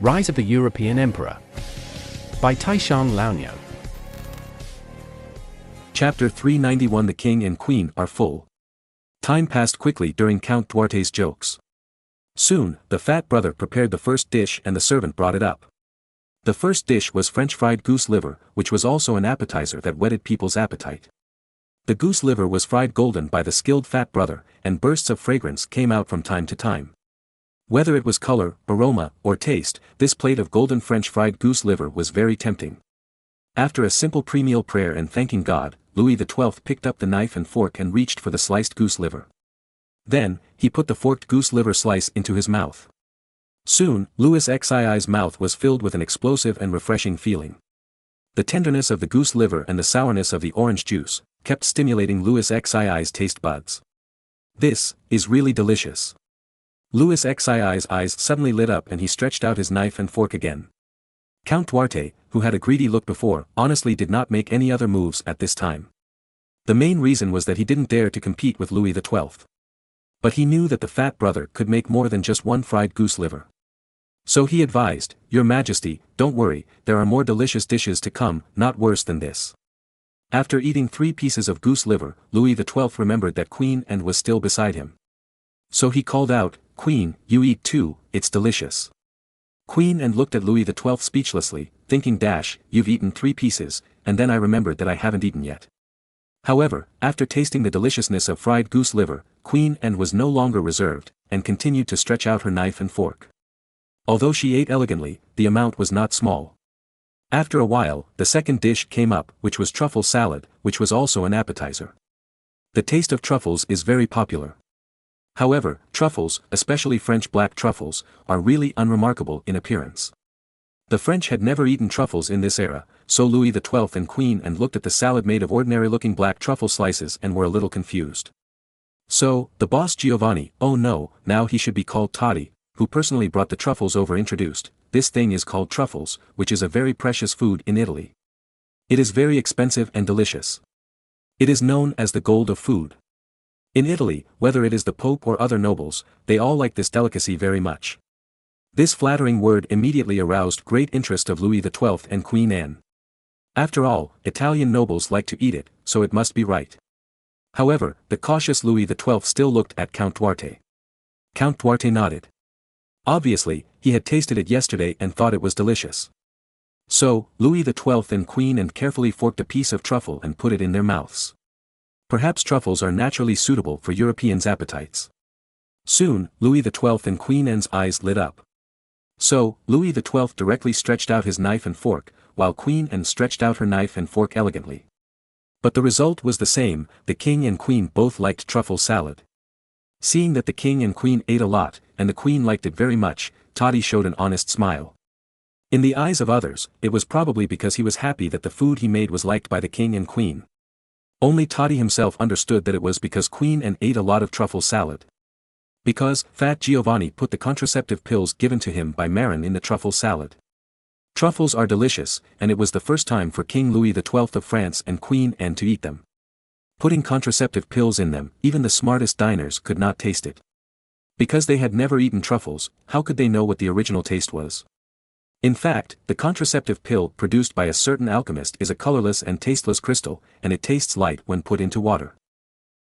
Rise of the European Emperor by Taishan Laonyo. Chapter 391. The king and queen are full. Time passed quickly during Count Duarte's jokes. Soon, the fat brother prepared the first dish and the servant brought it up. The first dish was French fried goose liver, which was also an appetizer that whetted people's appetite. The goose liver was fried golden by the skilled fat brother, and bursts of fragrance came out from time to time. Whether it was color, aroma, or taste, this plate of golden French fried goose liver was very tempting. After a simple pre-meal prayer and thanking God, Louis XII picked up the knife and fork and reached for the sliced goose liver. Then, he put the forked goose liver slice into his mouth. Soon, Louis XII's mouth was filled with an explosive and refreshing feeling. The tenderness of the goose liver and the sourness of the orange juice kept stimulating Louis XII's taste buds. This is really delicious. Louis XII's eyes suddenly lit up and he stretched out his knife and fork again. Count Duarte, who had a greedy look before, honestly did not make any other moves at this time. The main reason was that he didn't dare to compete with Louis XII. But he knew that the fat brother could make more than just one fried goose liver. So he advised, "Your Majesty, don't worry, there are more delicious dishes to come, not worse than this." After eating 3 pieces of goose liver, Louis XII remembered that Queen Anne was still beside him. So he called out, "Queen, you eat too, it's delicious." Queen Anne looked at Louis XII speechlessly, thinking, "You've eaten 3 pieces, and then I remembered that I haven't eaten yet." However, after tasting the deliciousness of fried goose liver, Queen Anne was no longer reserved, and continued to stretch out her knife and fork. Although she ate elegantly, the amount was not small. After a while, the second dish came up, which was truffle salad, which was also an appetizer. The taste of truffles is very popular. However, truffles, especially French black truffles, are really unremarkable in appearance. The French had never eaten truffles in this era, so Louis XII and Queen Anne looked at the salad made of ordinary-looking black truffle slices and were a little confused. So, the boss Giovanni, oh no, now he should be called Toddy, who personally brought the truffles over, introduced, "This thing is called truffles, which is a very precious food in Italy. It is very expensive and delicious. It is known as the gold of food. In Italy, whether it is the Pope or other nobles, they all like this delicacy very much." This flattering word immediately aroused great interest of Louis XII and Queen Anne. After all, Italian nobles like to eat it, so it must be right. However, the cautious Louis XII still looked at Count Duarte. Count Duarte nodded. Obviously, he had tasted it yesterday and thought it was delicious. So, Louis XII and Queen Anne carefully forked a piece of truffle and put it in their mouths. Perhaps truffles are naturally suitable for Europeans' appetites. Soon, Louis XII and Queen Anne's eyes lit up. So, Louis XII directly stretched out his knife and fork, while Queen Anne stretched out her knife and fork elegantly. But the result was the same, the king and queen both liked truffle salad. Seeing that the king and queen ate a lot, and the queen liked it very much, Toddy showed an honest smile. In the eyes of others, it was probably because he was happy that the food he made was liked by the king and queen. Only Toddy himself understood that it was because Queen Anne ate a lot of truffle salad. Because fat Giovanni put the contraceptive pills given to him by Marin in the truffle salad. Truffles are delicious, and it was the first time for King Louis XII of France and Queen Anne to eat them. Putting contraceptive pills in them, even the smartest diners could not taste it. Because they had never eaten truffles, how could they know what the original taste was? In fact, the contraceptive pill produced by a certain alchemist is a colorless and tasteless crystal, and it tastes light when put into water.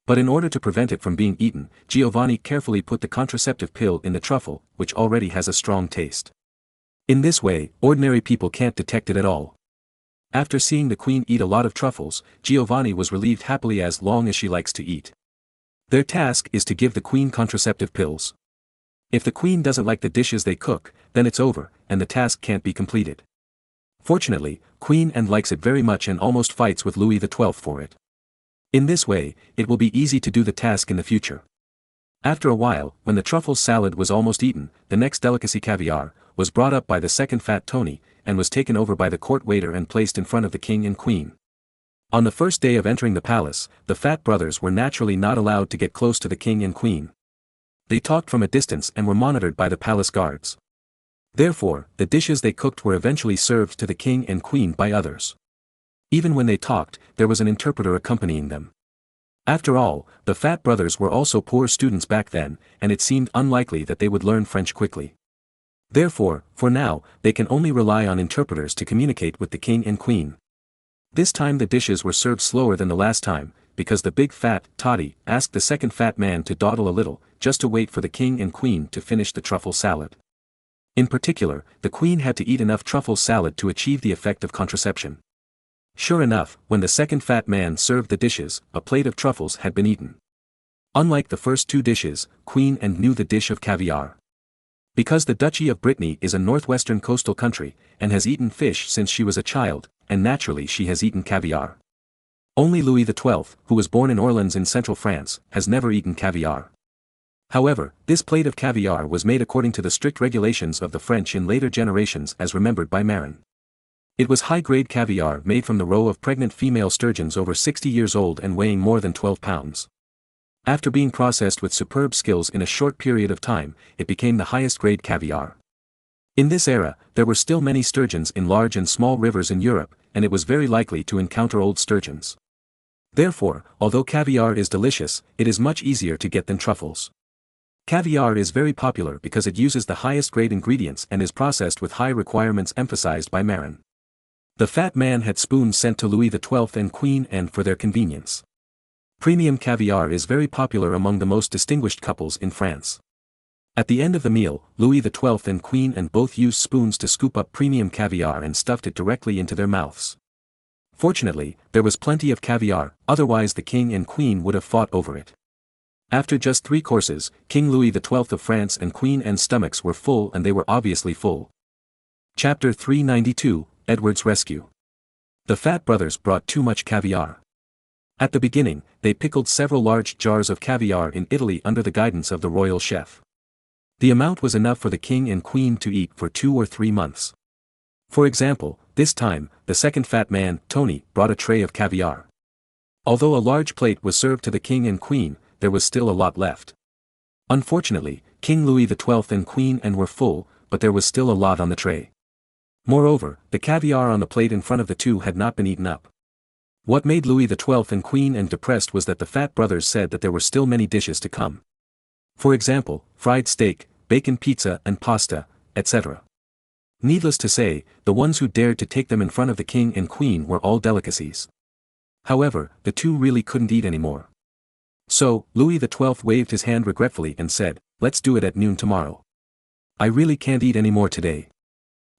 But in order to prevent it from being eaten, Giovanni carefully put the contraceptive pill in the truffle, which already has a strong taste. In this way, ordinary people can't detect it at all. After seeing the queen eat a lot of truffles, Giovanni was relieved happily as long as she likes to eat. Their task is to give the queen contraceptive pills. If the queen doesn't like the dishes they cook, then it's over, and the task can't be completed. Fortunately, Queen Anne likes it very much and almost fights with Louis XII for it. In this way, it will be easy to do the task in the future. After a while, when the truffle salad was almost eaten, the next delicacy, caviar, was brought up by the second fat Tony, and was taken over by the court waiter and placed in front of the king and queen. On the first day of entering the palace, the fat brothers were naturally not allowed to get close to the king and queen. They talked from a distance and were monitored by the palace guards. Therefore, the dishes they cooked were eventually served to the king and queen by others. Even when they talked, there was an interpreter accompanying them. After all, the fat brothers were also poor students back then, and it seemed unlikely that they would learn French quickly. Therefore, for now, they can only rely on interpreters to communicate with the king and queen. This time the dishes were served slower than the last time, because the big fat toddy asked the second fat man to dawdle a little, just to wait for the king and queen to finish the truffle salad. In particular, the queen had to eat enough truffle salad to achieve the effect of contraception. Sure enough, when the second fat man served the dishes, a plate of truffles had been eaten. Unlike the first two dishes, Queen Anne knew the dish of caviar. Because the Duchy of Brittany is a northwestern coastal country, and has eaten fish since she was a child, and naturally she has eaten caviar. Only Louis XII, who was born in Orleans in central France, has never eaten caviar. However, this plate of caviar was made according to the strict regulations of the French in later generations as remembered by Marin. It was high-grade caviar made from the roe of pregnant female sturgeons over 60 years old and weighing more than 12 pounds. After being processed with superb skills in a short period of time, it became the highest-grade caviar. In this era, there were still many sturgeons in large and small rivers in Europe, and it was very likely to encounter old sturgeons. Therefore, although caviar is delicious, it is much easier to get than truffles. Caviar is very popular because it uses the highest-grade ingredients and is processed with high requirements emphasized by Marin. The fat man had spoons sent to Louis XII and Queen Anne for their convenience. Premium caviar is very popular among the most distinguished couples in France. At the end of the meal, Louis XII and Queen Anne both used spoons to scoop up premium caviar and stuffed it directly into their mouths. Fortunately, there was plenty of caviar, otherwise the king and queen would have fought over it. After just 3 courses, King Louis XII of France and Queen Anne's stomachs were full, and they were obviously full. Chapter 392, Edward's Rescue. The fat brothers brought too much caviar. At the beginning, they pickled several large jars of caviar in Italy under the guidance of the royal chef. The amount was enough for the king and queen to eat for 2 or 3 months. For example, this time, the second fat man, Tony, brought a tray of caviar. Although a large plate was served to the king and queen, there was still a lot left. Unfortunately, King Louis XII and Queen Anne were full, but there was still a lot on the tray. Moreover, the caviar on the plate in front of the two had not been eaten up. What made Louis XII and Queen Anne depressed was that the fat brothers said that there were still many dishes to come. For example, fried steak, bacon pizza and pasta, etc. Needless to say, the ones who dared to take them in front of the king and queen were all delicacies. However, the two really couldn't eat anymore. So, Louis XII waved his hand regretfully and said, "Let's do it at noon tomorrow. I really can't eat any more today."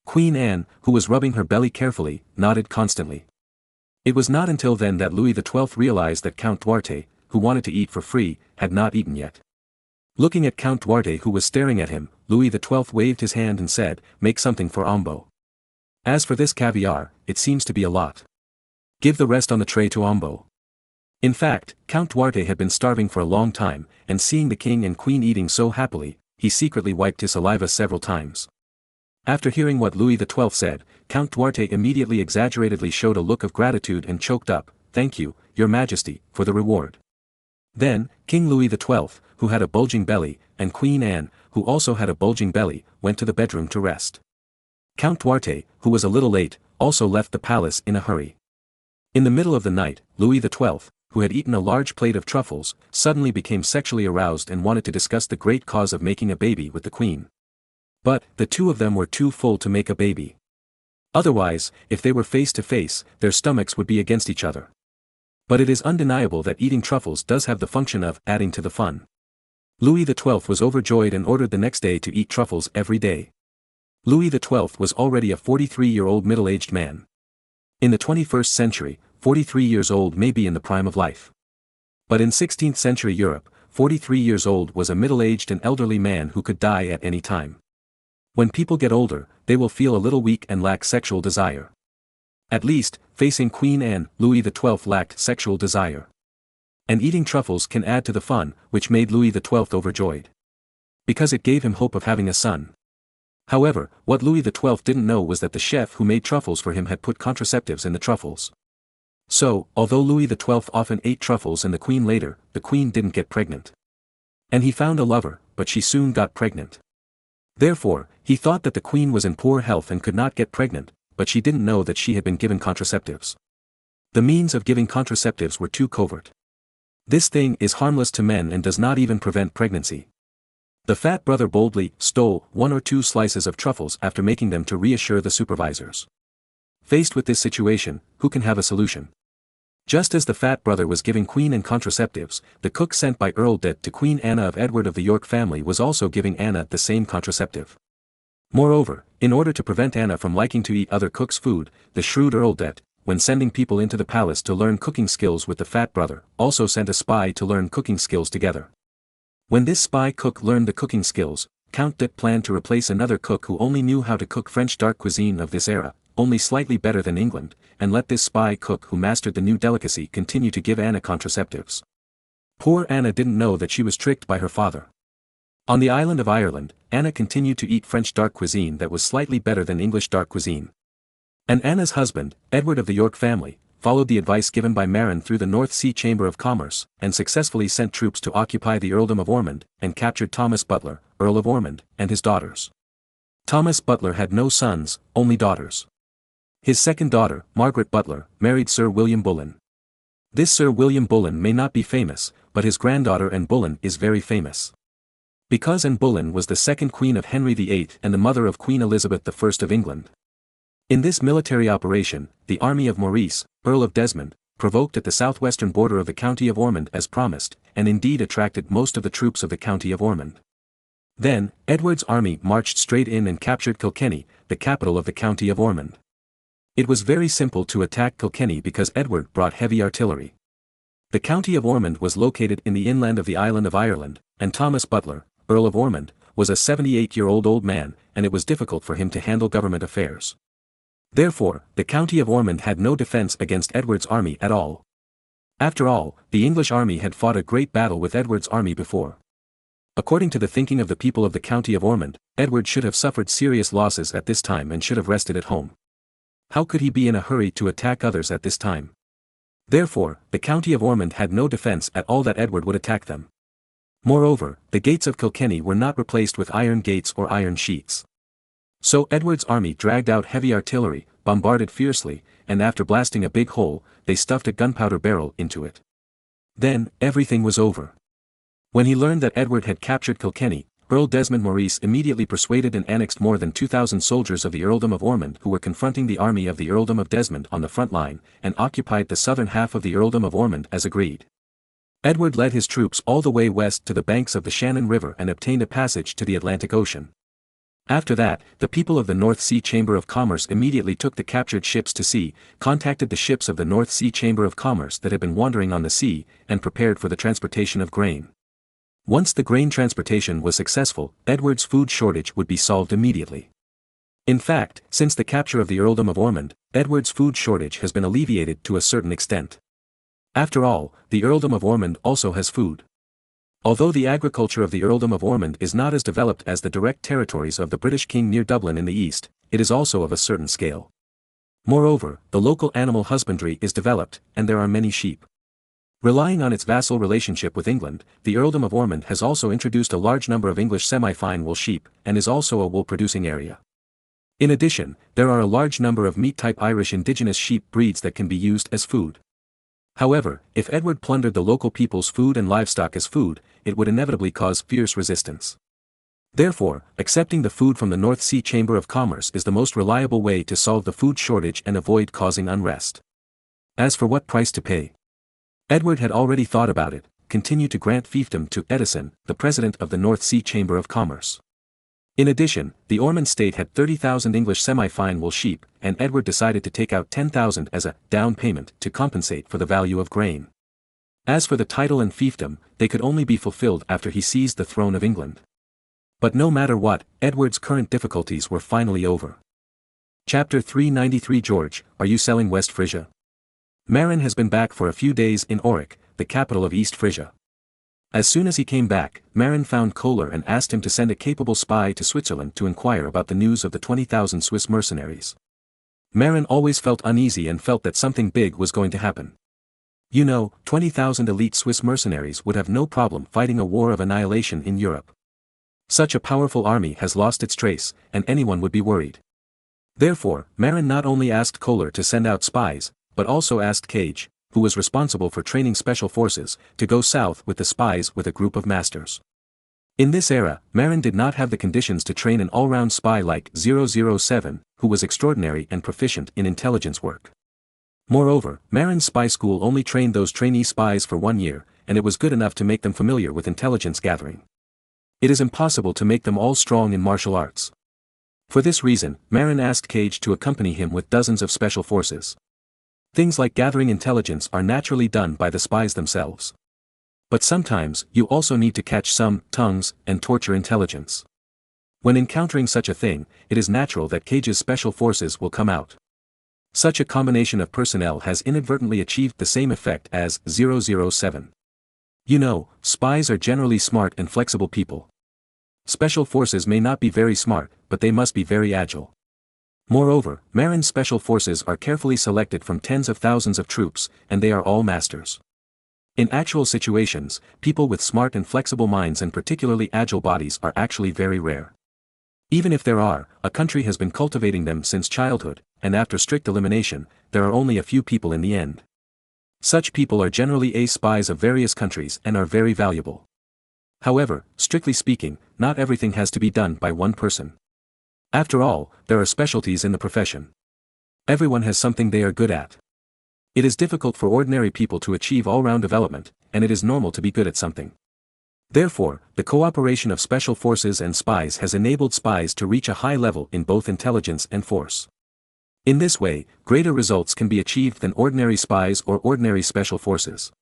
Queen Anne, who was rubbing her belly carefully, nodded constantly. It was not until then that Louis XII realized that Count Duarte, who wanted to eat for free, had not eaten yet. Looking at Count Duarte who was staring at him, Louis XII waved his hand and said, "Make something for Ombo. As for this caviar, it seems to be a lot. Give the rest on the tray to Ombo." In fact, Count Duarte had been starving for a long time, and seeing the king and queen eating so happily, he secretly wiped his saliva several times. After hearing what Louis XII said, Count Duarte immediately exaggeratedly showed a look of gratitude and choked up, "Thank you, Your Majesty, for the reward." Then, King Louis XII, who had a bulging belly, and Queen Anne, who also had a bulging belly, went to the bedroom to rest. Count Duarte, who was a little late, also left the palace in a hurry. In the middle of the night, Louis XII, who had eaten a large plate of truffles, suddenly became sexually aroused and wanted to discuss the great cause of making a baby with the queen. But, the two of them were too full to make a baby. Otherwise, if they were face to face, their stomachs would be against each other. But it is undeniable that eating truffles does have the function of adding to the fun. Louis XII was overjoyed and ordered the next day to eat truffles every day. Louis XII was already a 43-year-old middle-aged man. In the 21st century, 43 years old may be in the prime of life. But in 16th century Europe, 43 years old was a middle-aged and elderly man who could die at any time. When people get older, they will feel a little weak and lack sexual desire. At least, facing Queen Anne, Louis XII lacked sexual desire. And eating truffles can add to the fun, which made Louis XII overjoyed. Because it gave him hope of having a son. However, what Louis XII didn't know was that the chef who made truffles for him had put contraceptives in the truffles. So, although Louis XII often ate truffles and the queen later, the queen didn't get pregnant. And he found a lover, but she soon got pregnant. Therefore, he thought that the queen was in poor health and could not get pregnant, but she didn't know that she had been given contraceptives. The means of giving contraceptives were too covert. This thing is harmless to men and does not even prevent pregnancy. The fat brother boldly stole 1 or 2 slices of truffles after making them to reassure the supervisors. Faced with this situation, who can have a solution? Just as the fat brother was giving Queen and contraceptives, the cook sent by Earl Det to Queen Anna of Edward of the York family was also giving Anna the same contraceptive. Moreover, in order to prevent Anna from liking to eat other cook's food, the shrewd Earl Det, when sending people into the palace to learn cooking skills with the fat brother, also sent a spy to learn cooking skills together. When this spy cook learned the cooking skills, Count Det planned to replace another cook who only knew how to cook French dark cuisine of this era, only slightly better than England, and let this spy cook who mastered the new delicacy continue to give Anna contraceptives. Poor Anna didn't know that she was tricked by her father. On the island of Ireland, Anna continued to eat French dark cuisine that was slightly better than English dark cuisine. And Anna's husband, Edward of the York family, followed the advice given by Marin through the North Sea Chamber of Commerce, and successfully sent troops to occupy the Earldom of Ormond, and captured Thomas Butler, Earl of Ormond, and his daughters. Thomas Butler had no sons, only daughters. His second daughter, Margaret Butler, married Sir William Bullen. This Sir William Bullen may not be famous, but his granddaughter Anne Bullen is very famous. Because Anne Bullen was the second queen of Henry VIII and the mother of Queen Elizabeth I of England. In this military operation, the army of Maurice, Earl of Desmond, provoked at the southwestern border of the county of Ormond as promised, and indeed attracted most of the troops of the county of Ormond. Then, Edward's army marched straight in and captured Kilkenny, the capital of the county of Ormond. It was very simple to attack Kilkenny because Edward brought heavy artillery. The county of Ormond was located in the inland of the island of Ireland, and Thomas Butler, Earl of Ormond, was a 78-year-old old man, and it was difficult for him to handle government affairs. Therefore, the county of Ormond had no defense against Edward's army at all. After all, the English army had fought a great battle with Edward's army before. According to the thinking of the people of the county of Ormond, Edward should have suffered serious losses at this time and should have rested at home. How could he be in a hurry to attack others at this time? Therefore, the county of Ormond had no defense at all that Edward would attack them. Moreover, the gates of Kilkenny were not replaced with iron gates or iron sheets. So Edward's army dragged out heavy artillery, bombarded fiercely, and after blasting a big hole, they stuffed a gunpowder barrel into it. Then, everything was over. When he learned that Edward had captured Kilkenny, Earl Desmond Maurice immediately persuaded and annexed more than 2,000 soldiers of the Earldom of Ormond who were confronting the army of the Earldom of Desmond on the front line, and occupied the southern half of the Earldom of Ormond as agreed. Edward led his troops all the way west to the banks of the Shannon River and obtained a passage to the Atlantic Ocean. After that, the people of the North Sea Chamber of Commerce immediately took the captured ships to sea, contacted the ships of the North Sea Chamber of Commerce that had been wandering on the sea, and prepared for the transportation of grain. Once the grain transportation was successful, Edward's food shortage would be solved immediately. In fact, since the capture of the Earldom of Ormond, Edward's food shortage has been alleviated to a certain extent. After all, the Earldom of Ormond also has food. Although the agriculture of the Earldom of Ormond is not as developed as the direct territories of the British King near Dublin in the east, it is also of a certain scale. Moreover, the local animal husbandry is developed, and there are many sheep. Relying on its vassal relationship with England, the Earldom of Ormond has also introduced a large number of English semi-fine wool sheep, and is also a wool-producing area. In addition, there are a large number of meat-type Irish indigenous sheep breeds that can be used as food. However, if Edward plundered the local people's food and livestock as food, it would inevitably cause fierce resistance. Therefore, accepting the food from the North Sea Chamber of Commerce is the most reliable way to solve the food shortage and avoid causing unrest. As for what price to pay, Edward had already thought about it, continued to grant fiefdom to Edison, the president of the North Sea Chamber of Commerce. In addition, the Ormond state had 30,000 English semi-fine wool sheep, and Edward decided to take out 10,000 as a down payment to compensate for the value of grain. As for the title and fiefdom, they could only be fulfilled after he seized the throne of England. But no matter what, Edward's current difficulties were finally over. Chapter 393 George, are you selling West Frisia? Marin has been back for a few days in Auric, the capital of East Frisia. As soon as he came back, Marin found Kohler and asked him to send a capable spy to Switzerland to inquire about the news of the 20,000 Swiss mercenaries. Marin always felt uneasy and felt that something big was going to happen. 20,000 elite Swiss mercenaries would have no problem fighting a war of annihilation in Europe. Such a powerful army has lost its trace, and anyone would be worried. Therefore, Marin not only asked Kohler to send out spies, but also asked Cage, who was responsible for training special forces, to go south with the spies with a group of masters. In this era, Marin did not have the conditions to train an all-round spy like 007, who was extraordinary and proficient in intelligence work. Moreover, Marin's spy school only trained those trainee spies for 1 year, and it was good enough to make them familiar with intelligence gathering. It is impossible to make them all strong in martial arts. For this reason, Marin asked Cage to accompany him with dozens of special forces. Things like gathering intelligence are naturally done by the spies themselves. But sometimes, you also need to catch some tongues and torture intelligence. When encountering such a thing, it is natural that Cage's special forces will come out. Such a combination of personnel has inadvertently achieved the same effect as 007. You know, spies are generally smart and flexible people. Special forces may not be very smart, but they must be very agile. Moreover, Marin's special forces are carefully selected from tens of thousands of troops, and they are all masters. In actual situations, people with smart and flexible minds and particularly agile bodies are actually very rare. Even if there are, a country has been cultivating them since childhood, and after strict elimination, there are only a few people in the end. Such people are generally ace spies of various countries and are very valuable. However, strictly speaking, not everything has to be done by one person. After all, there are specialties in the profession. Everyone has something they are good at. It is difficult for ordinary people to achieve all-round development, and it is normal to be good at something. Therefore, the cooperation of special forces and spies has enabled spies to reach a high level in both intelligence and force. In this way, greater results can be achieved than ordinary spies or ordinary special forces.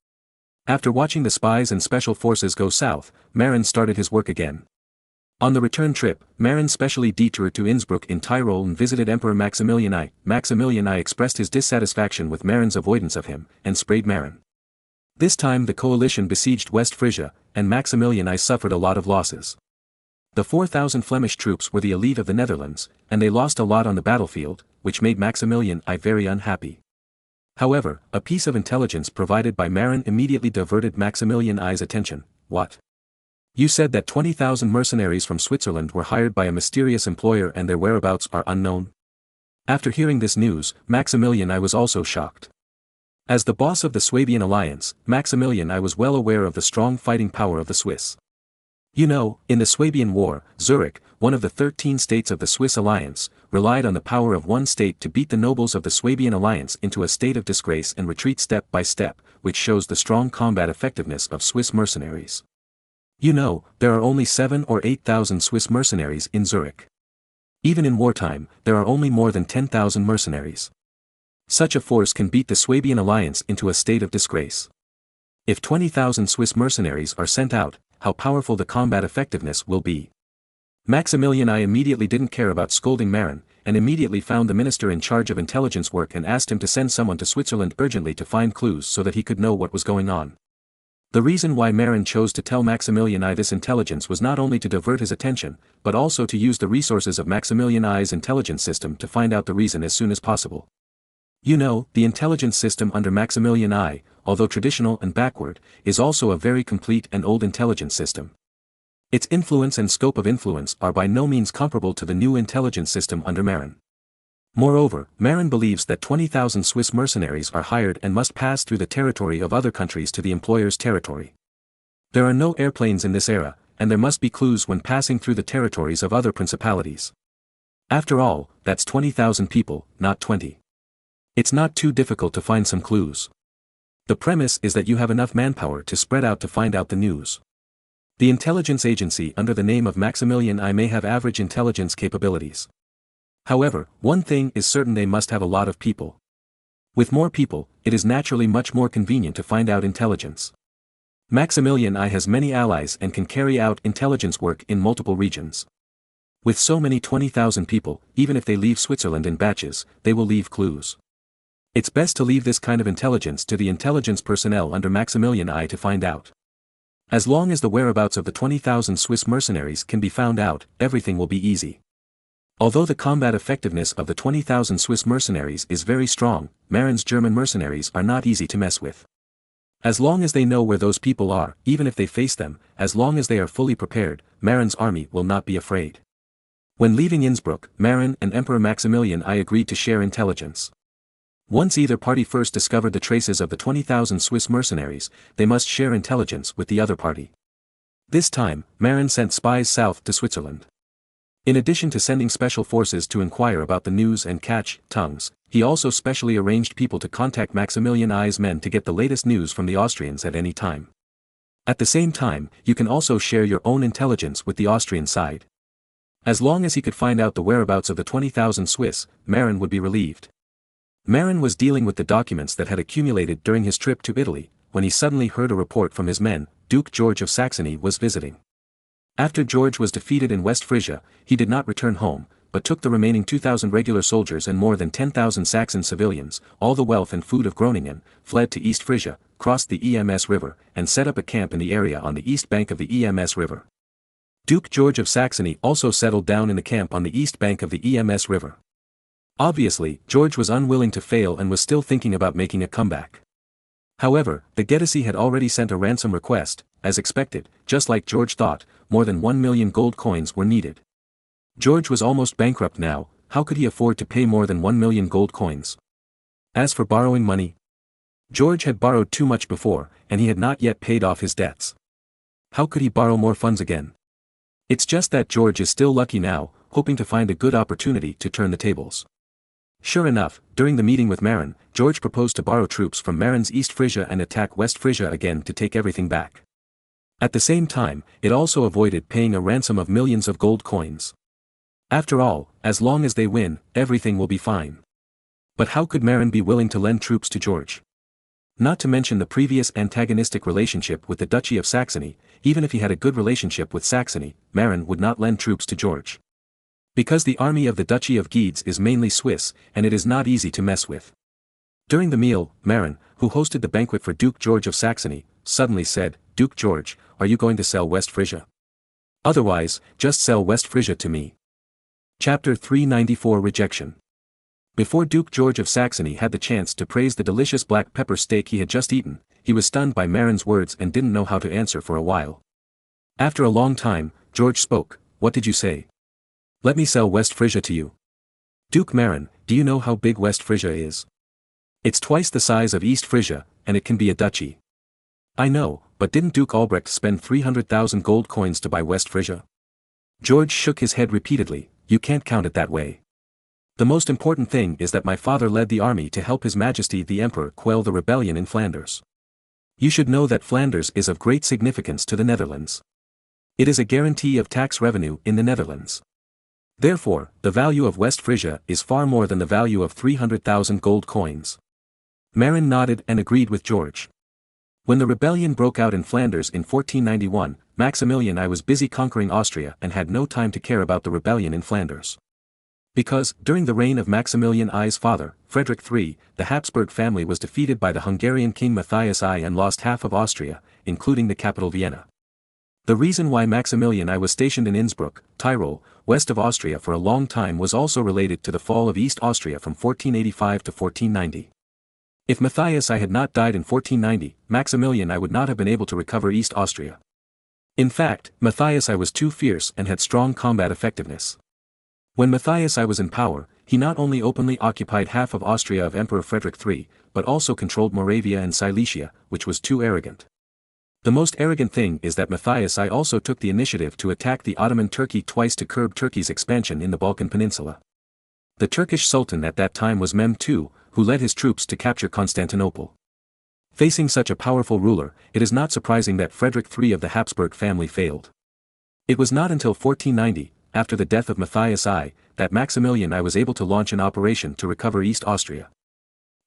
After watching the spies and special forces go south, Marin started his work again. On the return trip, Marin specially detoured to Innsbruck in Tyrol and visited Emperor Maximilian I. Maximilian I expressed his dissatisfaction with Marin's avoidance of him, and sprayed Marin. This time the coalition besieged West Frisia, and Maximilian I suffered a lot of losses. The 4,000 Flemish troops were the elite of the Netherlands, and they lost a lot on the battlefield, which made Maximilian I very unhappy. However, a piece of intelligence provided by Marin immediately diverted Maximilian I's attention. What? You said that 20,000 mercenaries from Switzerland were hired by a mysterious employer and their whereabouts are unknown? After hearing this news, Maximilian I was also shocked. As the boss of the Swabian alliance, Maximilian I was well aware of the strong fighting power of the Swiss. You know, in the Swabian War, Zurich, one of the 13 states of the Swiss alliance, relied on the power of one state to beat the nobles of the Swabian alliance into a state of disgrace and retreat step by step, which shows the strong combat effectiveness of Swiss mercenaries. You know, there are only 7,000 or 8,000 Swiss mercenaries in Zurich. Even in wartime, there are only more than 10,000 mercenaries. Such a force can beat the Swabian alliance into a state of disgrace. If 20,000 Swiss mercenaries are sent out, how powerful the combat effectiveness will be. Maximilian I immediately didn't care about scolding Marin, and immediately found the minister in charge of intelligence work and asked him to send someone to Switzerland urgently to find clues so that he could know what was going on. The reason why Marin chose to tell Maximilian I this intelligence was not only to divert his attention, but also to use the resources of Maximilian I's intelligence system to find out the reason as soon as possible. You know, the intelligence system under Maximilian I, although traditional and backward, is also a very complete and old intelligence system. Its influence and scope of influence are by no means comparable to the new intelligence system under Marin. Moreover, Marin believes that 20,000 Swiss mercenaries are hired and must pass through the territory of other countries to the employer's territory. There are no airplanes in this era, and there must be clues when passing through the territories of other principalities. After all, that's 20,000 people, not 20. It's not too difficult to find some clues. The premise is that you have enough manpower to spread out to find out the news. The intelligence agency under the name of Maximilian I may have average intelligence capabilities. However, one thing is certain: they must have a lot of people. With more people, it is naturally much more convenient to find out intelligence. Maximilian I has many allies and can carry out intelligence work in multiple regions. With so many 20,000 people, even if they leave Switzerland in batches, they will leave clues. It's best to leave this kind of intelligence to the intelligence personnel under Maximilian I to find out. As long as the whereabouts of the 20,000 Swiss mercenaries can be found out, everything will be easy. Although the combat effectiveness of the 20,000 Swiss mercenaries is very strong, Marin's German mercenaries are not easy to mess with. As long as they know where those people are, even if they face them, as long as they are fully prepared, Marin's army will not be afraid. When leaving Innsbruck, Marin and Emperor Maximilian I agreed to share intelligence. Once either party first discovered the traces of the 20,000 Swiss mercenaries, they must share intelligence with the other party. This time, Marin sent spies south to Switzerland. In addition to sending special forces to inquire about the news and catch tongues, he also specially arranged people to contact Maximilian I's men to get the latest news from the Austrians at any time. At the same time, you can also share your own intelligence with the Austrian side. As long as he could find out the whereabouts of the 20,000 Swiss, Marin would be relieved. Marin was dealing with the documents that had accumulated during his trip to Italy, when he suddenly heard a report from his men. Duke George of Saxony was visiting. After George was defeated in West Frisia, he did not return home, but took the remaining 2,000 regular soldiers and more than 10,000 Saxon civilians, all the wealth and food of Groningen, fled to East Frisia, crossed the Ems River, and set up a camp in the area on the east bank of the Ems River. Duke George of Saxony also settled down in the camp on the east bank of the Ems River. Obviously, George was unwilling to fail and was still thinking about making a comeback. However, the Gedici had already sent a ransom request. As expected, just like George thought, more than 1 million gold coins were needed. George was almost bankrupt now, how could he afford to pay more than 1 million gold coins? As for borrowing money, George had borrowed too much before, and he had not yet paid off his debts. How could he borrow more funds again? It's just that George is still lucky now, hoping to find a good opportunity to turn the tables. Sure enough, during the meeting with Marin, George proposed to borrow troops from Marin's East Frisia and attack West Frisia again to take everything back. At the same time, it also avoided paying a ransom of millions of gold coins. After all, as long as they win, everything will be fine. But how could Marin be willing to lend troops to George? Not to mention the previous antagonistic relationship with the Duchy of Saxony. Even if he had a good relationship with Saxony, Marin would not lend troops to George. Because the army of the Duchy of Guedes is mainly Swiss, and it is not easy to mess with. During the meal, Marin, who hosted the banquet for Duke George of Saxony, suddenly said, "Duke George, are you going to sell West Frisia? Otherwise, just sell West Frisia to me." Chapter 394 Rejection. Before Duke George of Saxony had the chance to praise the delicious black pepper steak he had just eaten, he was stunned by Marin's words and didn't know how to answer for a while. After a long time, George spoke, "What did you say?" "Let me sell West Frisia to you." "Duke Marin, do you know how big West Frisia is?" "It's twice the size of East Frisia, and it can be a duchy." "I know, but didn't Duke Albrecht spend 300,000 gold coins to buy West Frisia?" George shook his head repeatedly, "You can't count it that way. The most important thing is that my father led the army to help His Majesty the Emperor quell the rebellion in Flanders. You should know that Flanders is of great significance to the Netherlands. It is a guarantee of tax revenue in the Netherlands. Therefore, the value of West Frisia is far more than the value of 300,000 gold coins." Marin nodded and agreed with George. When the rebellion broke out in Flanders in 1491, Maximilian I was busy conquering Austria and had no time to care about the rebellion in Flanders. Because, during the reign of Maximilian I's father, Frederick III, the Habsburg family was defeated by the Hungarian King Matthias I and lost half of Austria, including the capital Vienna. The reason why Maximilian I was stationed in Innsbruck, Tyrol, west of Austria for a long time was also related to the fall of East Austria from 1485 to 1490. If Matthias I had not died in 1490, Maximilian I would not have been able to recover East Austria. In fact, Matthias I was too fierce and had strong combat effectiveness. When Matthias I was in power, he not only openly occupied half of Austria of Emperor Frederick III, but also controlled Moravia and Silesia, which was too arrogant. The most arrogant thing is that Matthias I also took the initiative to attack the Ottoman Turkey twice to curb Turkey's expansion in the Balkan Peninsula. The Turkish Sultan at that time was Mehmed II, who led his troops to capture Constantinople. Facing such a powerful ruler, it is not surprising that Frederick III of the Habsburg family failed. It was not until 1490, after the death of Matthias I, that Maximilian I was able to launch an operation to recover East Austria.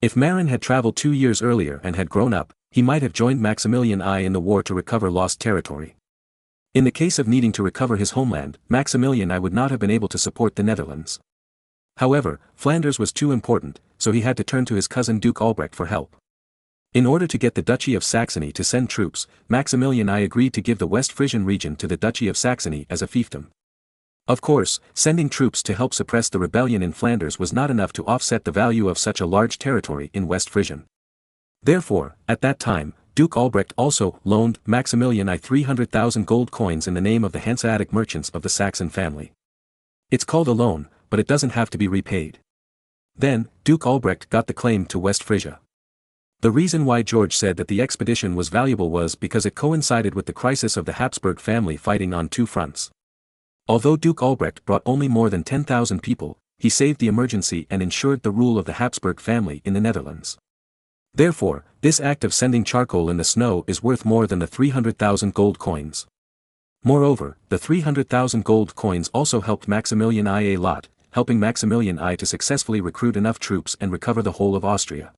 If Marin had traveled 2 years earlier and had grown up, he might have joined Maximilian I in the war to recover lost territory. In the case of needing to recover his homeland, Maximilian I would not have been able to support the Netherlands. However, Flanders was too important, so he had to turn to his cousin Duke Albrecht for help. In order to get the Duchy of Saxony to send troops, Maximilian I agreed to give the West Frisian region to the Duchy of Saxony as a fiefdom. Of course, sending troops to help suppress the rebellion in Flanders was not enough to offset the value of such a large territory in West Frisian. Therefore, at that time, Duke Albrecht also loaned Maximilian I 300,000 gold coins in the name of the Hanseatic merchants of the Saxon family. It's called a loan, but it doesn't have to be repaid. Then, Duke Albrecht got the claim to West Frisia. The reason why George said that the expedition was valuable was because it coincided with the crisis of the Habsburg family fighting on two fronts. Although Duke Albrecht brought only more than 10,000 people, he saved the emergency and ensured the rule of the Habsburg family in the Netherlands. Therefore, this act of sending charcoal in the snow is worth more than the 300,000 gold coins. Moreover, the 300,000 gold coins also helped Maximilian I a lot, helping Maximilian I to successfully recruit enough troops and recover the whole of Austria.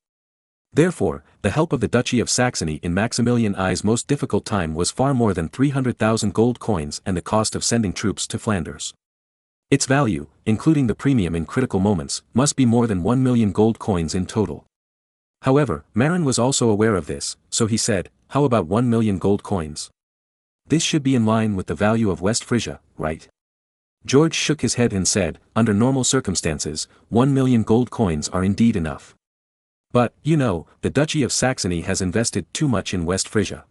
Therefore, the help of the Duchy of Saxony in Maximilian I's most difficult time was far more than 300,000 gold coins and the cost of sending troops to Flanders. Its value, including the premium in critical moments, must be more than 1 million gold coins in total. However, Marin was also aware of this, so he said, "How about 1 million gold coins? This should be in line with the value of West Frisia, right?" George shook his head and said, "Under normal circumstances, 1 million gold coins are indeed enough. But, you know, the Duchy of Saxony has invested too much in West Frisia.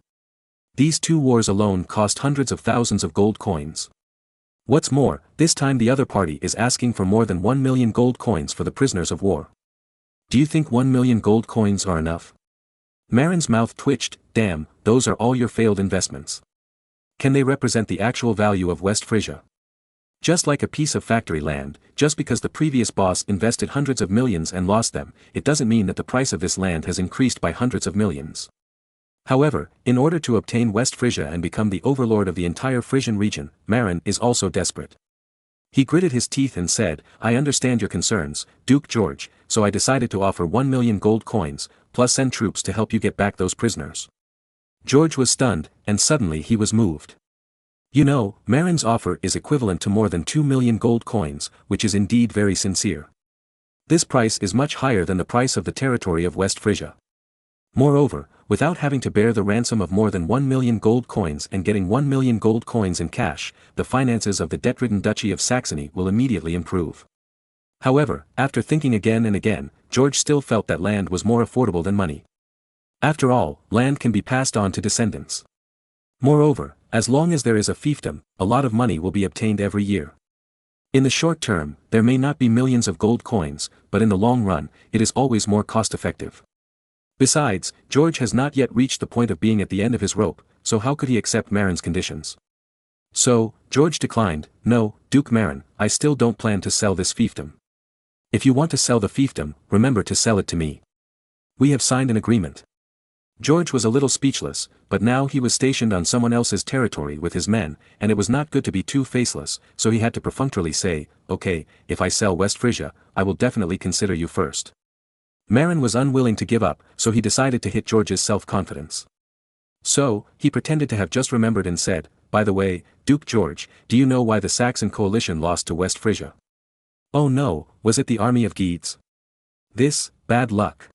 These two wars alone cost hundreds of thousands of gold coins. What's more, this time the other party is asking for more than 1 million gold coins for the prisoners of war. Do you think 1 million gold coins are enough?" Marin's mouth twitched. "Damn, those are all your failed investments. Can they represent the actual value of West Frisia? Just like a piece of factory land, just because the previous boss invested hundreds of millions and lost them, it doesn't mean that the price of this land has increased by hundreds of millions." However, in order to obtain West Frisia and become the overlord of the entire Frisian region, Marin is also desperate. He gritted his teeth and said, "I understand your concerns, Duke George, so I decided to offer 1 million gold coins, plus send troops to help you get back those prisoners." George was stunned, and suddenly he was moved. You know, Marin's offer is equivalent to more than 2 million gold coins, which is indeed very sincere. This price is much higher than the price of the territory of West Frisia. Moreover, without having to bear the ransom of more than 1 million gold coins and getting 1 million gold coins in cash, the finances of the debt-ridden Duchy of Saxony will immediately improve. However, after thinking again and again, George still felt that land was more affordable than money. After all, land can be passed on to descendants. Moreover, as long as there is a fiefdom, a lot of money will be obtained every year. In the short term, there may not be millions of gold coins, but in the long run, it is always more cost-effective. Besides, George has not yet reached the point of being at the end of his rope, so how could he accept Marin's conditions? So, George declined. "No, Duke Marin, I still don't plan to sell this fiefdom. If you want to sell the fiefdom, remember to sell it to me. We have signed an agreement." George was a little speechless, but now he was stationed on someone else's territory with his men, and it was not good to be too faceless, so he had to perfunctorily say, "Okay, if I sell West Frisia, I will definitely consider you first." Marin was unwilling to give up, so he decided to hit George's self-confidence. So, he pretended to have just remembered and said, "By the way, Duke George, do you know why the Saxon coalition lost to West Frisia?" "Oh no, was it the army of Guides?" "This, bad luck."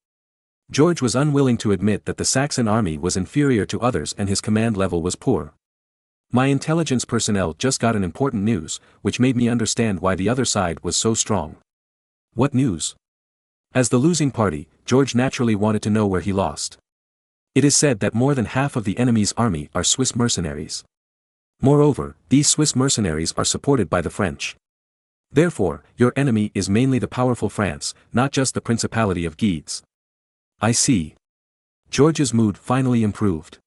George was unwilling to admit that the Saxon army was inferior to others and his command level was poor. "My intelligence personnel just got an important news, which made me understand why the other side was so strong." "What news?" As the losing party, George naturally wanted to know where he lost. "It is said that more than half of the enemy's army are Swiss mercenaries. Moreover, these Swiss mercenaries are supported by the French. Therefore, your enemy is mainly the powerful France, not just the Principality of Guides." "I see." George's mood finally improved.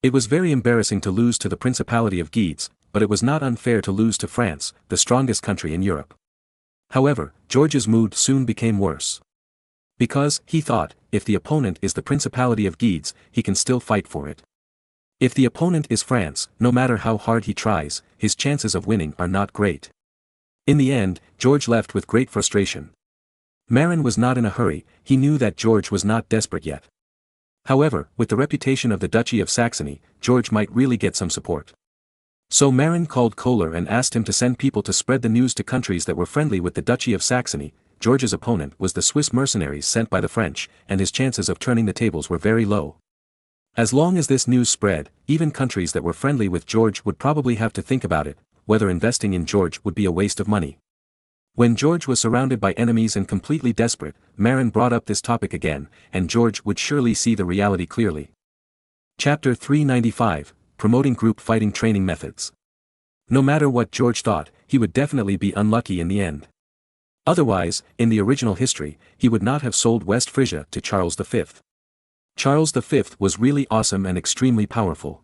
It was very embarrassing to lose to the Principality of Guides, but it was not unfair to lose to France, the strongest country in Europe. However, George's mood soon became worse. Because, he thought, if the opponent is the Principality of Guides, he can still fight for it. If the opponent is France, no matter how hard he tries, his chances of winning are not great. In the end, George left with great frustration. Marin was not in a hurry, he knew that George was not desperate yet. However, with the reputation of the Duchy of Saxony, George might really get some support. So Marin called Kohler and asked him to send people to spread the news to countries that were friendly with the Duchy of Saxony. George's opponent was the Swiss mercenaries sent by the French, and his chances of turning the tables were very low. As long as this news spread, even countries that were friendly with George would probably have to think about it, whether investing in George would be a waste of money. When George was surrounded by enemies and completely desperate, Marin brought up this topic again, and George would surely see the reality clearly. Chapter 395, Promoting Group Fighting Training Methods. No matter what George thought, he would definitely be unlucky in the end. Otherwise, in the original history, he would not have sold West Frisia to Charles V. Charles V was really awesome and extremely powerful.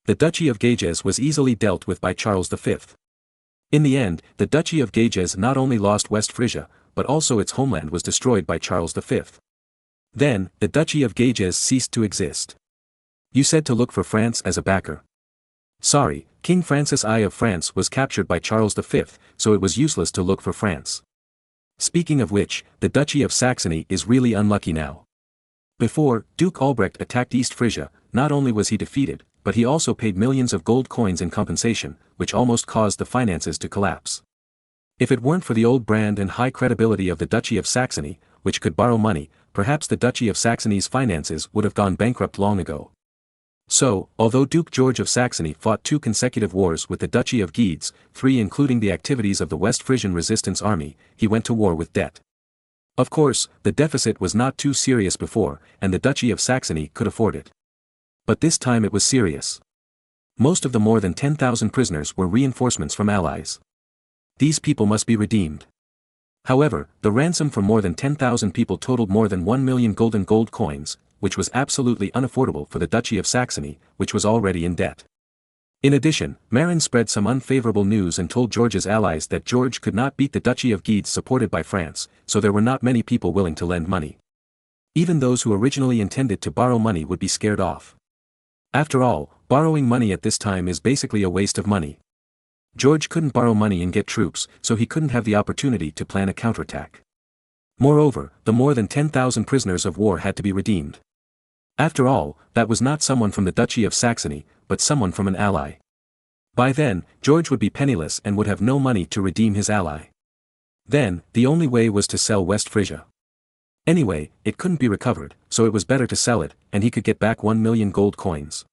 The Duchy of Gages was easily dealt with by Charles V. In the end, the Duchy of Gages not only lost West Frisia, but also its homeland was destroyed by Charles V. Then, the Duchy of Gages ceased to exist. You said to look for France as a backer. Sorry, King Francis I of France was captured by Charles V, so it was useless to look for France. Speaking of which, the Duchy of Saxony is really unlucky now. Before, Duke Albrecht attacked East Frisia, not only was he defeated, but he also paid millions of gold coins in compensation, which almost caused the finances to collapse. If it weren't for the old brand and high credibility of the Duchy of Saxony, which could borrow money, perhaps the Duchy of Saxony's finances would have gone bankrupt long ago. So, although Duke George of Saxony fought 2 consecutive wars with the Duchy of Guedes, 3 including the activities of the West Frisian Resistance Army, he went to war with debt. Of course, the deficit was not too serious before, and the Duchy of Saxony could afford it. But this time it was serious. Most of the more than 10,000 prisoners were reinforcements from allies. These people must be redeemed. However, the ransom for more than 10,000 people totaled more than 1 million golden gold coins, which was absolutely unaffordable for the Duchy of Saxony, which was already in debt. In addition, Marin spread some unfavorable news and told George's allies that George could not beat the Duchy of Guedes supported by France, so there were not many people willing to lend money. Even those who originally intended to borrow money would be scared off. After all, borrowing money at this time is basically a waste of money. George couldn't borrow money and get troops, so he couldn't have the opportunity to plan a counterattack. Moreover, the more than 10,000 prisoners of war had to be redeemed. After all, that was not someone from the Duchy of Saxony, but someone from an ally. By then, George would be penniless and would have no money to redeem his ally. Then, the only way was to sell West Frisia. Anyway, it couldn't be recovered, so it was better to sell it, and he could get back 1 million gold coins.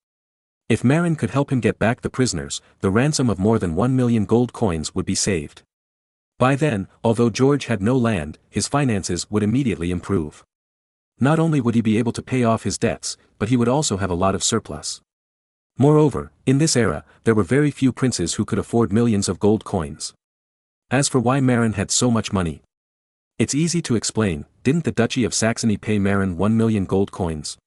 If Marin could help him get back the prisoners, the ransom of more than 1 million gold coins would be saved. By then, although George had no land, his finances would immediately improve. Not only would he be able to pay off his debts, but he would also have a lot of surplus. Moreover, in this era, there were very few princes who could afford millions of gold coins. As for why Marin had so much money, it's easy to explain. Didn't the Duchy of Saxony pay Marin 1 million gold coins?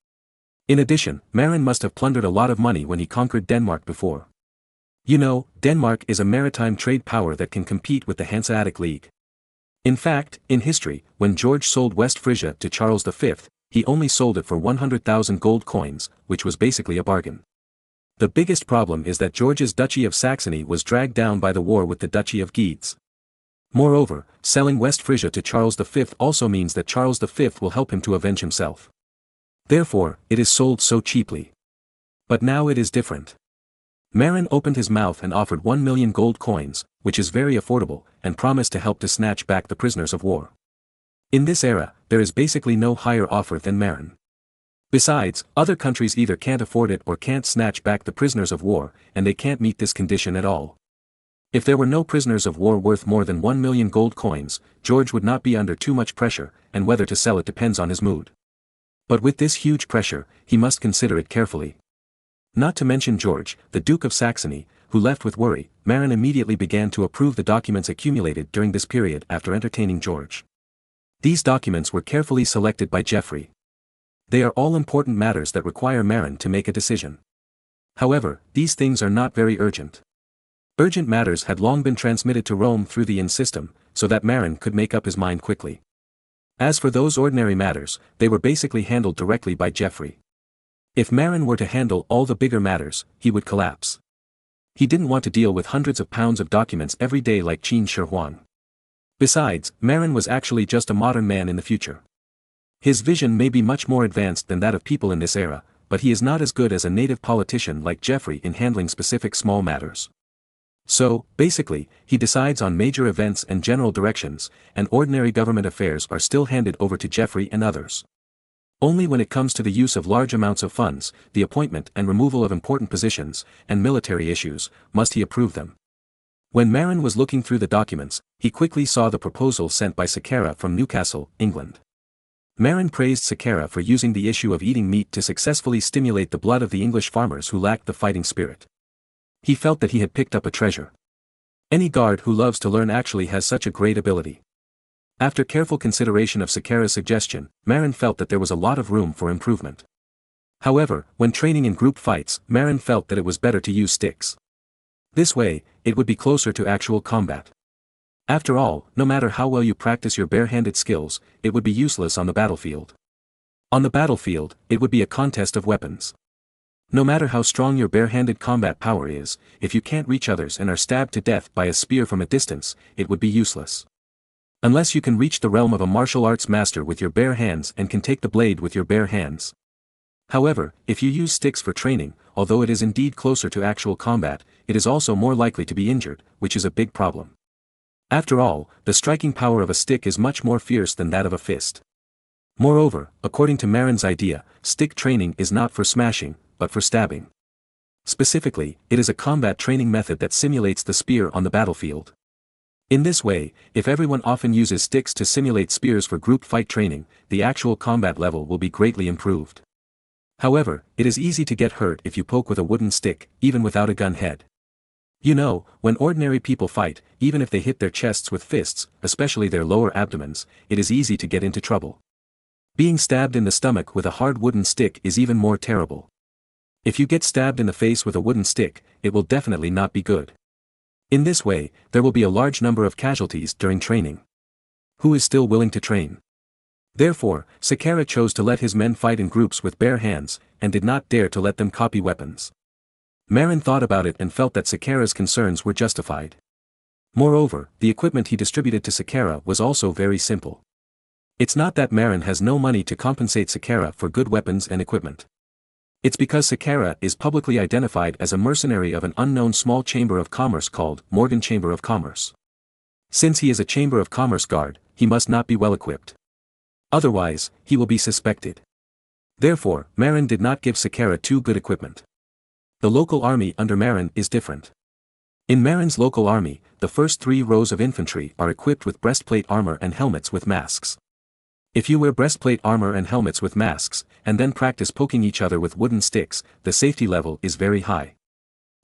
In addition, Marin must have plundered a lot of money when he conquered Denmark before. You know, Denmark is a maritime trade power that can compete with the Hanseatic League. In fact, in history, when George sold West Frisia to Charles V, he only sold it for 100,000 gold coins, which was basically a bargain. The biggest problem is that George's Duchy of Saxony was dragged down by the war with the Duchy of Guedes. Moreover, selling West Frisia to Charles V also means that Charles V will help him to avenge himself. Therefore, it is sold so cheaply. But now it is different. Marin opened his mouth and offered 1 million gold coins, which is very affordable, and promised to help to snatch back the prisoners of war. In this era, there is basically no higher offer than Marin. Besides, other countries either can't afford it or can't snatch back the prisoners of war, and they can't meet this condition at all. If there were no prisoners of war worth more than 1 million gold coins, George would not be under too much pressure, and whether to sell it depends on his mood. But with this huge pressure, he must consider it carefully. Not to mention George, the Duke of Saxony, who left with worry. Marin immediately began to approve the documents accumulated during this period after entertaining George. These documents were carefully selected by Geoffrey. They are all important matters that require Marin to make a decision. However, these things are not very urgent. Urgent matters had long been transmitted to Rome through the IN system, so that Marin could make up his mind quickly. As for those ordinary matters, they were basically handled directly by Geoffrey. If Marin were to handle all the bigger matters, he would collapse. He didn't want to deal with hundreds of pounds of documents every day like Qin Shi Huang. Besides, Marin was actually just a modern man in the future. His vision may be much more advanced than that of people in this era, but he is not as good as a native politician like Geoffrey in handling specific small matters. So, basically, he decides on major events and general directions, and ordinary government affairs are still handed over to Geoffrey and others. Only when it comes to the use of large amounts of funds, the appointment and removal of important positions, and military issues, must he approve them. When Marin was looking through the documents, he quickly saw the proposal sent by Sakara from Newcastle, England. Marin praised Sakara for using the issue of eating meat to successfully stimulate the blood of the English farmers who lacked the fighting spirit. He felt that he had picked up a treasure. Any guard who loves to learn actually has such a great ability. After careful consideration of Sakara's suggestion, Marin felt that there was a lot of room for improvement. However, when training in group fights, Marin felt that it was better to use sticks. This way, it would be closer to actual combat. After all, no matter how well you practice your bare-handed skills, it would be useless on the battlefield. On the battlefield, it would be a contest of weapons. No matter how strong your bare-handed combat power is, if you can't reach others and are stabbed to death by a spear from a distance, it would be useless. Unless you can reach the realm of a martial arts master with your bare hands and can take the blade with your bare hands. However, if you use sticks for training, although it is indeed closer to actual combat, it is also more likely to be injured, which is a big problem. After all, the striking power of a stick is much more fierce than that of a fist. Moreover, according to Marin's idea, stick training is not for smashing, but for stabbing. Specifically, it is a combat training method that simulates the spear on the battlefield. In this way, if everyone often uses sticks to simulate spears for group fight training, the actual combat level will be greatly improved. However, it is easy to get hurt if you poke with a wooden stick, even without a gun head. You know, when ordinary people fight, even if they hit their chests with fists, especially their lower abdomens, it is easy to get into trouble. Being stabbed in the stomach with a hard wooden stick is even more terrible. If you get stabbed in the face with a wooden stick, it will definitely not be good. In this way, there will be a large number of casualties during training. Who is still willing to train? Therefore, Sakara chose to let his men fight in groups with bare hands, and did not dare to let them copy weapons. Marin thought about it and felt that Sakara's concerns were justified. Moreover, the equipment he distributed to Sakara was also very simple. It's not that Marin has no money to compensate Sakara for good weapons and equipment. It's because Sakara is publicly identified as a mercenary of an unknown small chamber of commerce called Morgan Chamber of Commerce. Since he is a Chamber of Commerce guard, he must not be well equipped. Otherwise, he will be suspected. Therefore, Marin did not give Sakara too good equipment. The local army under Marin is different. In Marin's local army, the first 3 rows of infantry are equipped with breastplate armor and helmets with masks. If you wear breastplate armor and helmets with masks, and then practice poking each other with wooden sticks, the safety level is very high.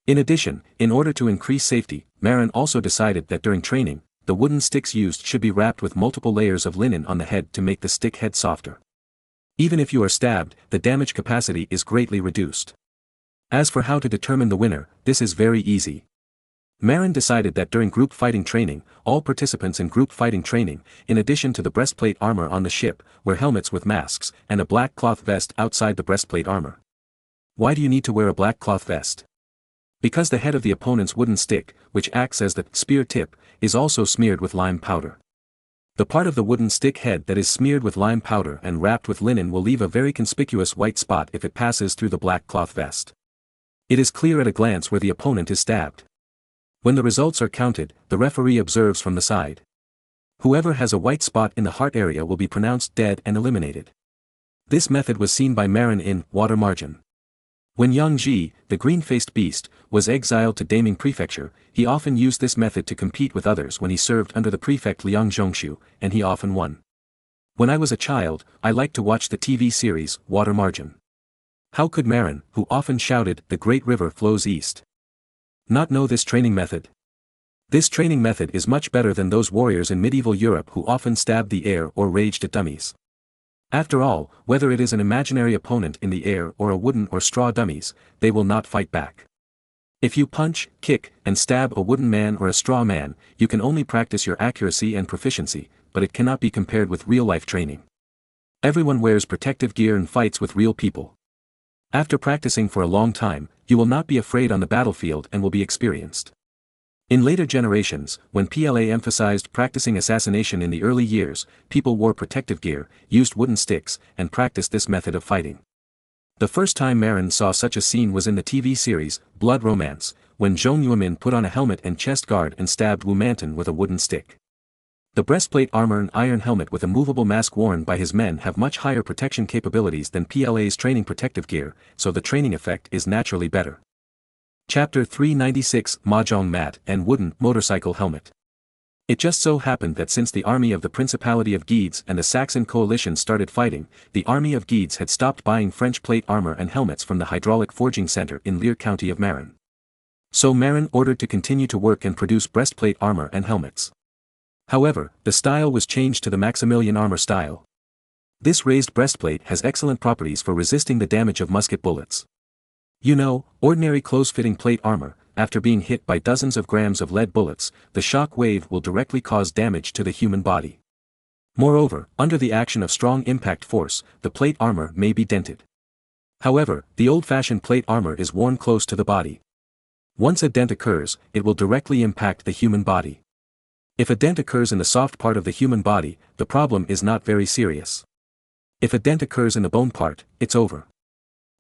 In addition, in order to increase safety, Marin also decided that during training, the wooden sticks used should be wrapped with multiple layers of linen on the head to make the stick head softer. Even if you are stabbed, the damage capacity is greatly reduced. As for how to determine the winner, this is very easy. Marin decided that during group fighting training, all participants in group fighting training, in addition to the breastplate armor on the ship, wear helmets with masks, and a black cloth vest outside the breastplate armor. Why do you need to wear a black cloth vest? Because the head of the opponent's wooden stick, which acts as the spear tip, is also smeared with lime powder. The part of the wooden stick head that is smeared with lime powder and wrapped with linen will leave a very conspicuous white spot if it passes through the black cloth vest. It is clear at a glance where the opponent is stabbed. When the results are counted, the referee observes from the side. Whoever has a white spot in the heart area will be pronounced dead and eliminated. This method was seen by Marin in Water Margin. When Yang Ji, the green-faced beast, was exiled to Daming Prefecture, he often used this method to compete with others when he served under the prefect Liang Zhongshu, and he often won. When I was a child, I liked to watch the TV series Water Margin. How could Marin, who often shouted, "The great river flows east," not know this training method? This training method is much better than those warriors in medieval Europe who often stabbed the air or raged at dummies. After all, whether it is an imaginary opponent in the air or a wooden or straw dummies, they will not fight back. If you punch, kick, and stab a wooden man or a straw man, you can only practice your accuracy and proficiency, but it cannot be compared with real-life training. Everyone wears protective gear and fights with real people. After practicing for a long time, you will not be afraid on the battlefield and will be experienced. In later generations, when PLA emphasized practicing assassination in the early years, people wore protective gear, used wooden sticks, and practiced this method of fighting. The first time Marin saw such a scene was in the TV series, Blood Romance, when Zhong Yuemin put on a helmet and chest guard and stabbed Wu Manton with a wooden stick. The breastplate armor and iron helmet with a movable mask worn by his men have much higher protection capabilities than PLA's training protective gear, so the training effect is naturally better. Chapter 396 Mahjong Mat and Wooden Motorcycle Helmet. It just so happened that since the army of the Principality of Guedes and the Saxon coalition started fighting, the army of Guedes had stopped buying French plate armor and helmets from the hydraulic forging center in Leer County of Marin. So Marin ordered to continue to work and produce breastplate armor and helmets. However, the style was changed to the Maximilian armor style. This raised breastplate has excellent properties for resisting the damage of musket bullets. You know, ordinary close-fitting plate armor, after being hit by dozens of grams of lead bullets, the shock wave will directly cause damage to the human body. Moreover, under the action of strong impact force, the plate armor may be dented. However, the old-fashioned plate armor is worn close to the body. Once a dent occurs, it will directly impact the human body. If a dent occurs in the soft part of the human body, the problem is not very serious. If a dent occurs in the bone part, it's over.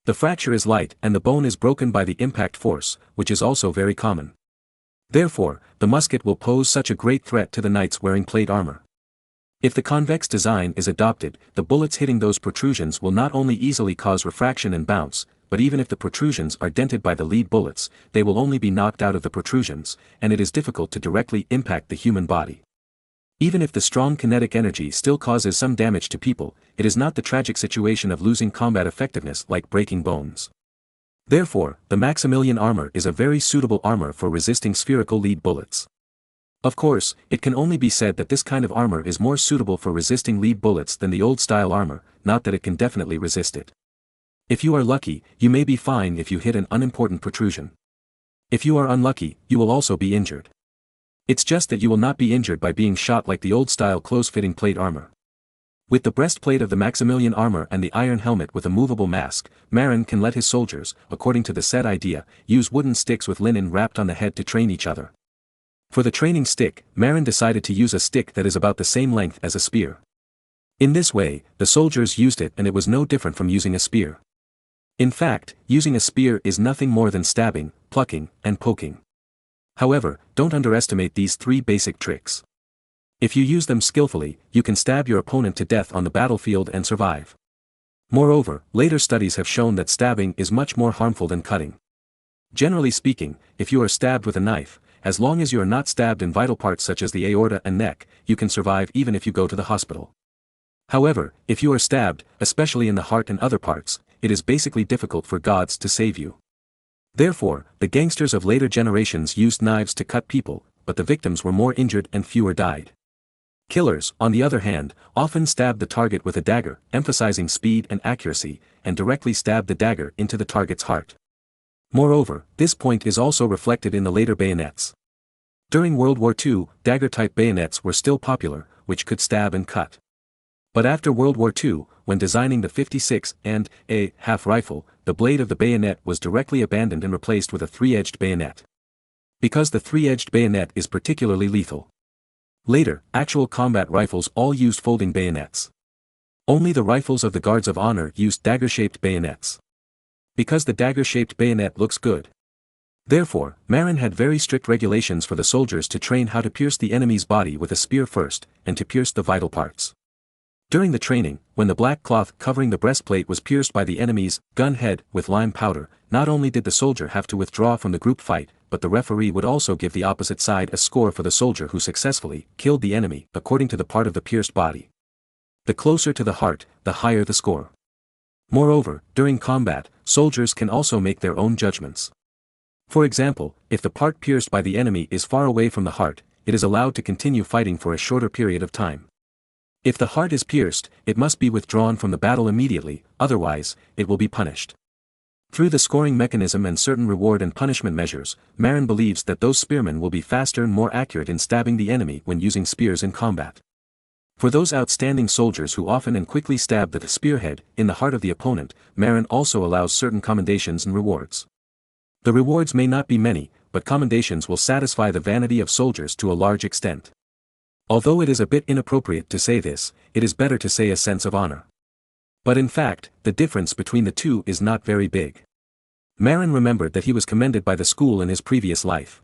The fracture is light and the bone is broken by the impact force, which is also very common. Therefore, the musket will pose such a great threat to the knights wearing plate armor. If the convex design is adopted, the bullets hitting those protrusions will not only easily cause refraction and bounce, but even if the protrusions are dented by the lead bullets, they will only be knocked out of the protrusions, and it is difficult to directly impact the human body. Even if the strong kinetic energy still causes some damage to people, it is not the tragic situation of losing combat effectiveness like breaking bones. Therefore, the Maximilian armor is a very suitable armor for resisting spherical lead bullets. Of course, it can only be said that this kind of armor is more suitable for resisting lead bullets than the old-style armor, not that it can definitely resist it. If you are lucky, you may be fine if you hit an unimportant protrusion. If you are unlucky, you will also be injured. It's just that you will not be injured by being shot like the old-style close-fitting plate armor. With the breastplate of the Maximilian armor and the iron helmet with a movable mask, Marin can let his soldiers, according to the said idea, use wooden sticks with linen wrapped on the head to train each other. For the training stick, Marin decided to use a stick that is about the same length as a spear. In this way, the soldiers used it and it was no different from using a spear. In fact, using a spear is nothing more than stabbing, plucking, and poking. However, don't underestimate these three basic tricks. If you use them skillfully, you can stab your opponent to death on the battlefield and survive. Moreover, later studies have shown that stabbing is much more harmful than cutting. Generally speaking, if you are stabbed with a knife, as long as you are not stabbed in vital parts such as the aorta and neck, you can survive even if you go to the hospital. However, if you are stabbed, especially in the heart and other parts, it is basically difficult for gods to save you. Therefore, the gangsters of later generations used knives to cut people, but the victims were more injured and fewer died. Killers, on the other hand, often stabbed the target with a dagger, emphasizing speed and accuracy, and directly stabbed the dagger into the target's heart. Moreover, this point is also reflected in the later bayonets. During World War II, dagger-type bayonets were still popular, which could stab and cut. But after World War II, when designing the 56 and a half rifle, the blade of the bayonet was directly abandoned and replaced with a three-edged bayonet. Because the three-edged bayonet is particularly lethal. Later, actual combat rifles all used folding bayonets. Only the rifles of the Guards of Honor used dagger-shaped bayonets. Because the dagger-shaped bayonet looks good. Therefore, Marin had very strict regulations for the soldiers to train how to pierce the enemy's body with a spear first, and to pierce the vital parts. During the training, when the black cloth covering the breastplate was pierced by the enemy's gun head with lime powder, not only did the soldier have to withdraw from the group fight, but the referee would also give the opposite side a score for the soldier who successfully killed the enemy according to the part of the pierced body. The closer to the heart, the higher the score. Moreover, during combat, soldiers can also make their own judgments. For example, if the part pierced by the enemy is far away from the heart, it is allowed to continue fighting for a shorter period of time. If the heart is pierced, it must be withdrawn from the battle immediately, otherwise, it will be punished. Through the scoring mechanism and certain reward and punishment measures, Marin believes that those spearmen will be faster and more accurate in stabbing the enemy when using spears in combat. For those outstanding soldiers who often and quickly stab the spearhead in the heart of the opponent, Marin also allows certain commendations and rewards. The rewards may not be many, but commendations will satisfy the vanity of soldiers to a large extent. Although it is a bit inappropriate to say this, it is better to say a sense of honor. But in fact, the difference between the two is not very big. Marin remembered that he was commended by the school in his previous life.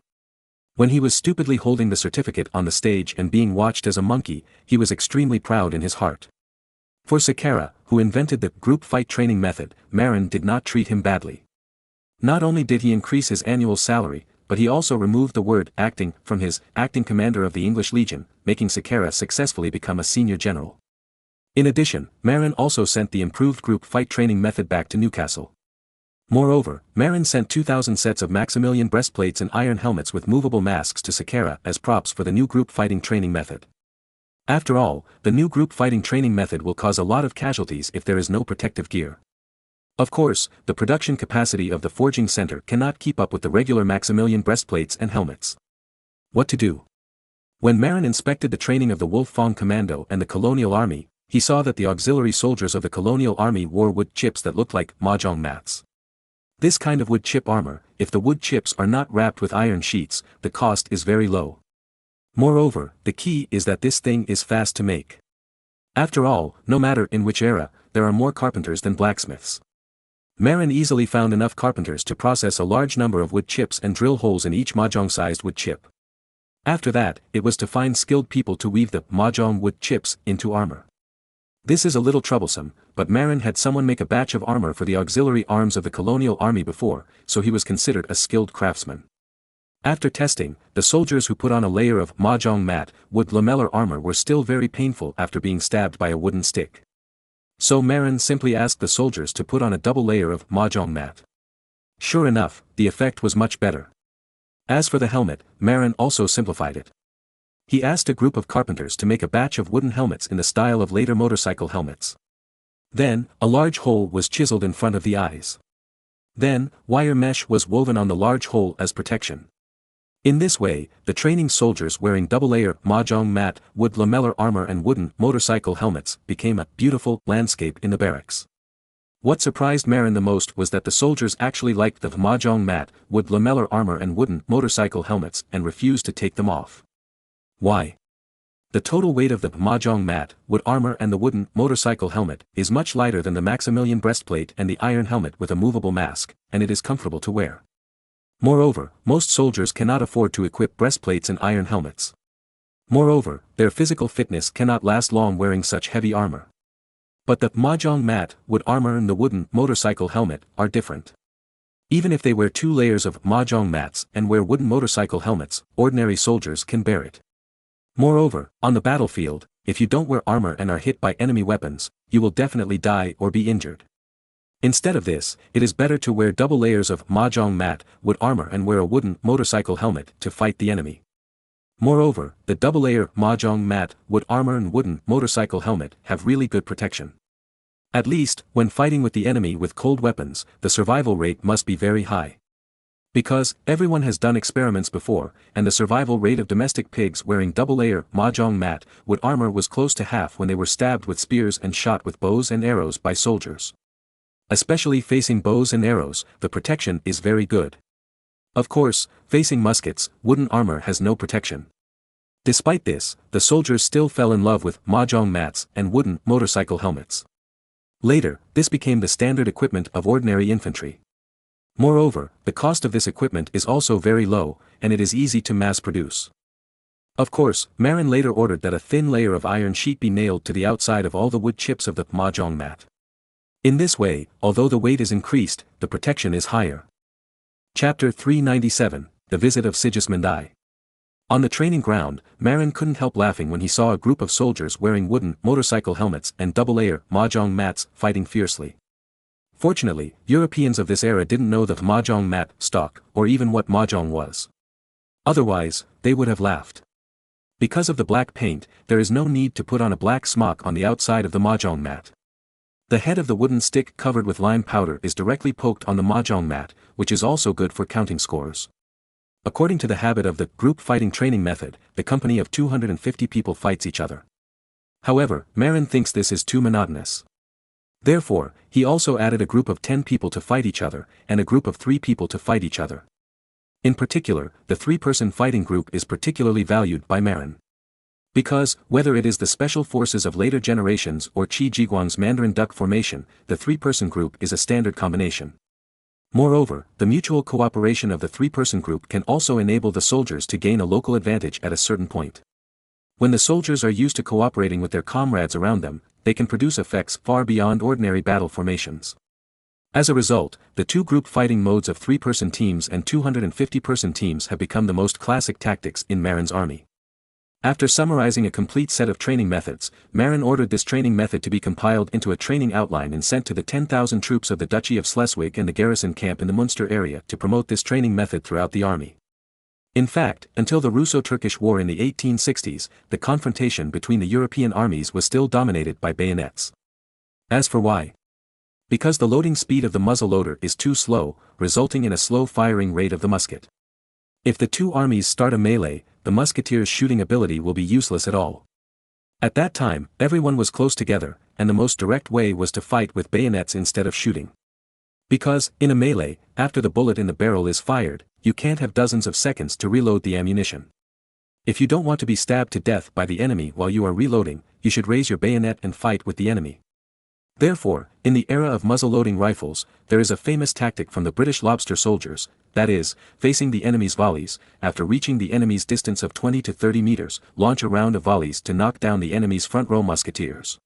When he was stupidly holding the certificate on the stage and being watched as a monkey, he was extremely proud in his heart. For Sakara, who invented the group fight training method, Marin did not treat him badly. Not only did he increase his annual salary, but he also removed the word acting from his acting commander of the English Legion, making Sakara successfully become a senior general. In addition, Marin also sent the improved group fight training method back to Newcastle. Moreover, Marin sent 2,000 sets of Maximilian breastplates and iron helmets with movable masks to Sakara as props for the new group fighting training method. After all, the new group fighting training method will cause a lot of casualties if there is no protective gear. Of course, the production capacity of the forging center cannot keep up with the regular Maximilian breastplates and helmets. What to do? When Marin inspected the training of the Wolf Fang Commando and the colonial army, he saw that the auxiliary soldiers of the colonial army wore wood chips that looked like mahjong mats. This kind of wood chip armor, if the wood chips are not wrapped with iron sheets, the cost is very low. Moreover, the key is that this thing is fast to make. After all, no matter in which era, there are more carpenters than blacksmiths. Marin easily found enough carpenters to process a large number of wood chips and drill holes in each mahjong-sized wood chip. After that, it was to find skilled people to weave the mahjong wood chips into armor. This is a little troublesome, but Marin had someone make a batch of armor for the auxiliary arms of the colonial army before, so he was considered a skilled craftsman. After testing, the soldiers who put on a layer of mahjong mat wood lamellar armor were still very painful after being stabbed by a wooden stick. So Marin simply asked the soldiers to put on a double layer of mahjong mat. Sure enough, the effect was much better. As for the helmet, Marin also simplified it. He asked a group of carpenters to make a batch of wooden helmets in the style of later motorcycle helmets. Then, a large hole was chiseled in front of the eyes. Then, wire mesh was woven on the large hole as protection. In this way, the training soldiers wearing double-layer mahjong mat wood lamellar armor and wooden motorcycle helmets became a beautiful landscape in the barracks. What surprised Marin the most was that the soldiers actually liked the mahjong mat wood lamellar armor and wooden motorcycle helmets and refused to take them off. Why? The total weight of the mahjong mat wood armor and the wooden motorcycle helmet is much lighter than the Maximilian breastplate and the iron helmet with a movable mask, and it is comfortable to wear. Moreover, most soldiers cannot afford to equip breastplates and iron helmets. Moreover, their physical fitness cannot last long wearing such heavy armor. But the mahjong mat wood armor and the wooden motorcycle helmet are different. Even if they wear 2 layers of mahjong mats and wear wooden motorcycle helmets, ordinary soldiers can bear it. Moreover, on the battlefield, if you don't wear armor and are hit by enemy weapons, you will definitely die or be injured. Instead of this, it is better to wear double layers of mahjong mat wood armor and wear a wooden motorcycle helmet to fight the enemy. Moreover, the double-layer mahjong mat wood armor and wooden motorcycle helmet have really good protection. At least, when fighting with the enemy with cold weapons, the survival rate must be very high. Because, everyone has done experiments before, and the survival rate of domestic pigs wearing double-layer mahjong mat wood armor was close to half when they were stabbed with spears and shot with bows and arrows by soldiers. Especially facing bows and arrows, the protection is very good. Of course, facing muskets, wooden armor has no protection. Despite this, the soldiers still fell in love with mahjong mats and wooden motorcycle helmets. Later, this became the standard equipment of ordinary infantry. Moreover, the cost of this equipment is also very low, and it is easy to mass produce. Of course, Marin later ordered that a thin layer of iron sheet be nailed to the outside of all the wood chips of the mahjong mat. In this way, although the weight is increased, the protection is higher. Chapter 397, The Visit of Sigismund I. On the training ground, Marin couldn't help laughing when he saw a group of soldiers wearing wooden motorcycle helmets and double-layer mahjong mats fighting fiercely. Fortunately, Europeans of this era didn't know the mahjong mat stock or even what mahjong was. Otherwise, they would have laughed. Because of the black paint, there is no need to put on a black smock on the outside of the mahjong mat. The head of the wooden stick covered with lime powder is directly poked on the mahjong mat, which is also good for counting scores. According to the habit of the group fighting training method, the company of 250 people fights each other. However, Marin thinks this is too monotonous. Therefore, he also added a group of 10 people to fight each other, and a group of 3 people to fight each other. In particular, the 3-person fighting group is particularly valued by Marin. Because, whether it is the special forces of later generations or Qi Jiguang's Mandarin Duck formation, the 3-person group is a standard combination. Moreover, the mutual cooperation of the 3-person group can also enable the soldiers to gain a local advantage at a certain point. When the soldiers are used to cooperating with their comrades around them, they can produce effects far beyond ordinary battle formations. As a result, the 2-group fighting modes of 3-person teams and 250-person teams have become the most classic tactics in Marin's army. After summarizing a complete set of training methods, Marin ordered this training method to be compiled into a training outline and sent to the 10,000 troops of the Duchy of Schleswig and the garrison camp in the Munster area to promote this training method throughout the army. In fact, until the Russo-Turkish War in the 1860s, the confrontation between the European armies was still dominated by bayonets. As for why? Because the loading speed of the muzzleloader is too slow, resulting in a slow firing rate of the musket. If the two armies start a melee, the musketeer's shooting ability will be useless at all. At that time, everyone was close together, and the most direct way was to fight with bayonets instead of shooting. Because, in a melee, after the bullet in the barrel is fired, you can't have dozens of seconds to reload the ammunition. If you don't want to be stabbed to death by the enemy while you are reloading, you should raise your bayonet and fight with the enemy. Therefore, in the era of muzzle-loading rifles, there is a famous tactic from the British lobster soldiers, that is, facing the enemy's volleys, after reaching the enemy's distance of 20 to 30 meters, launch a round of volleys to knock down the enemy's front-row musketeers.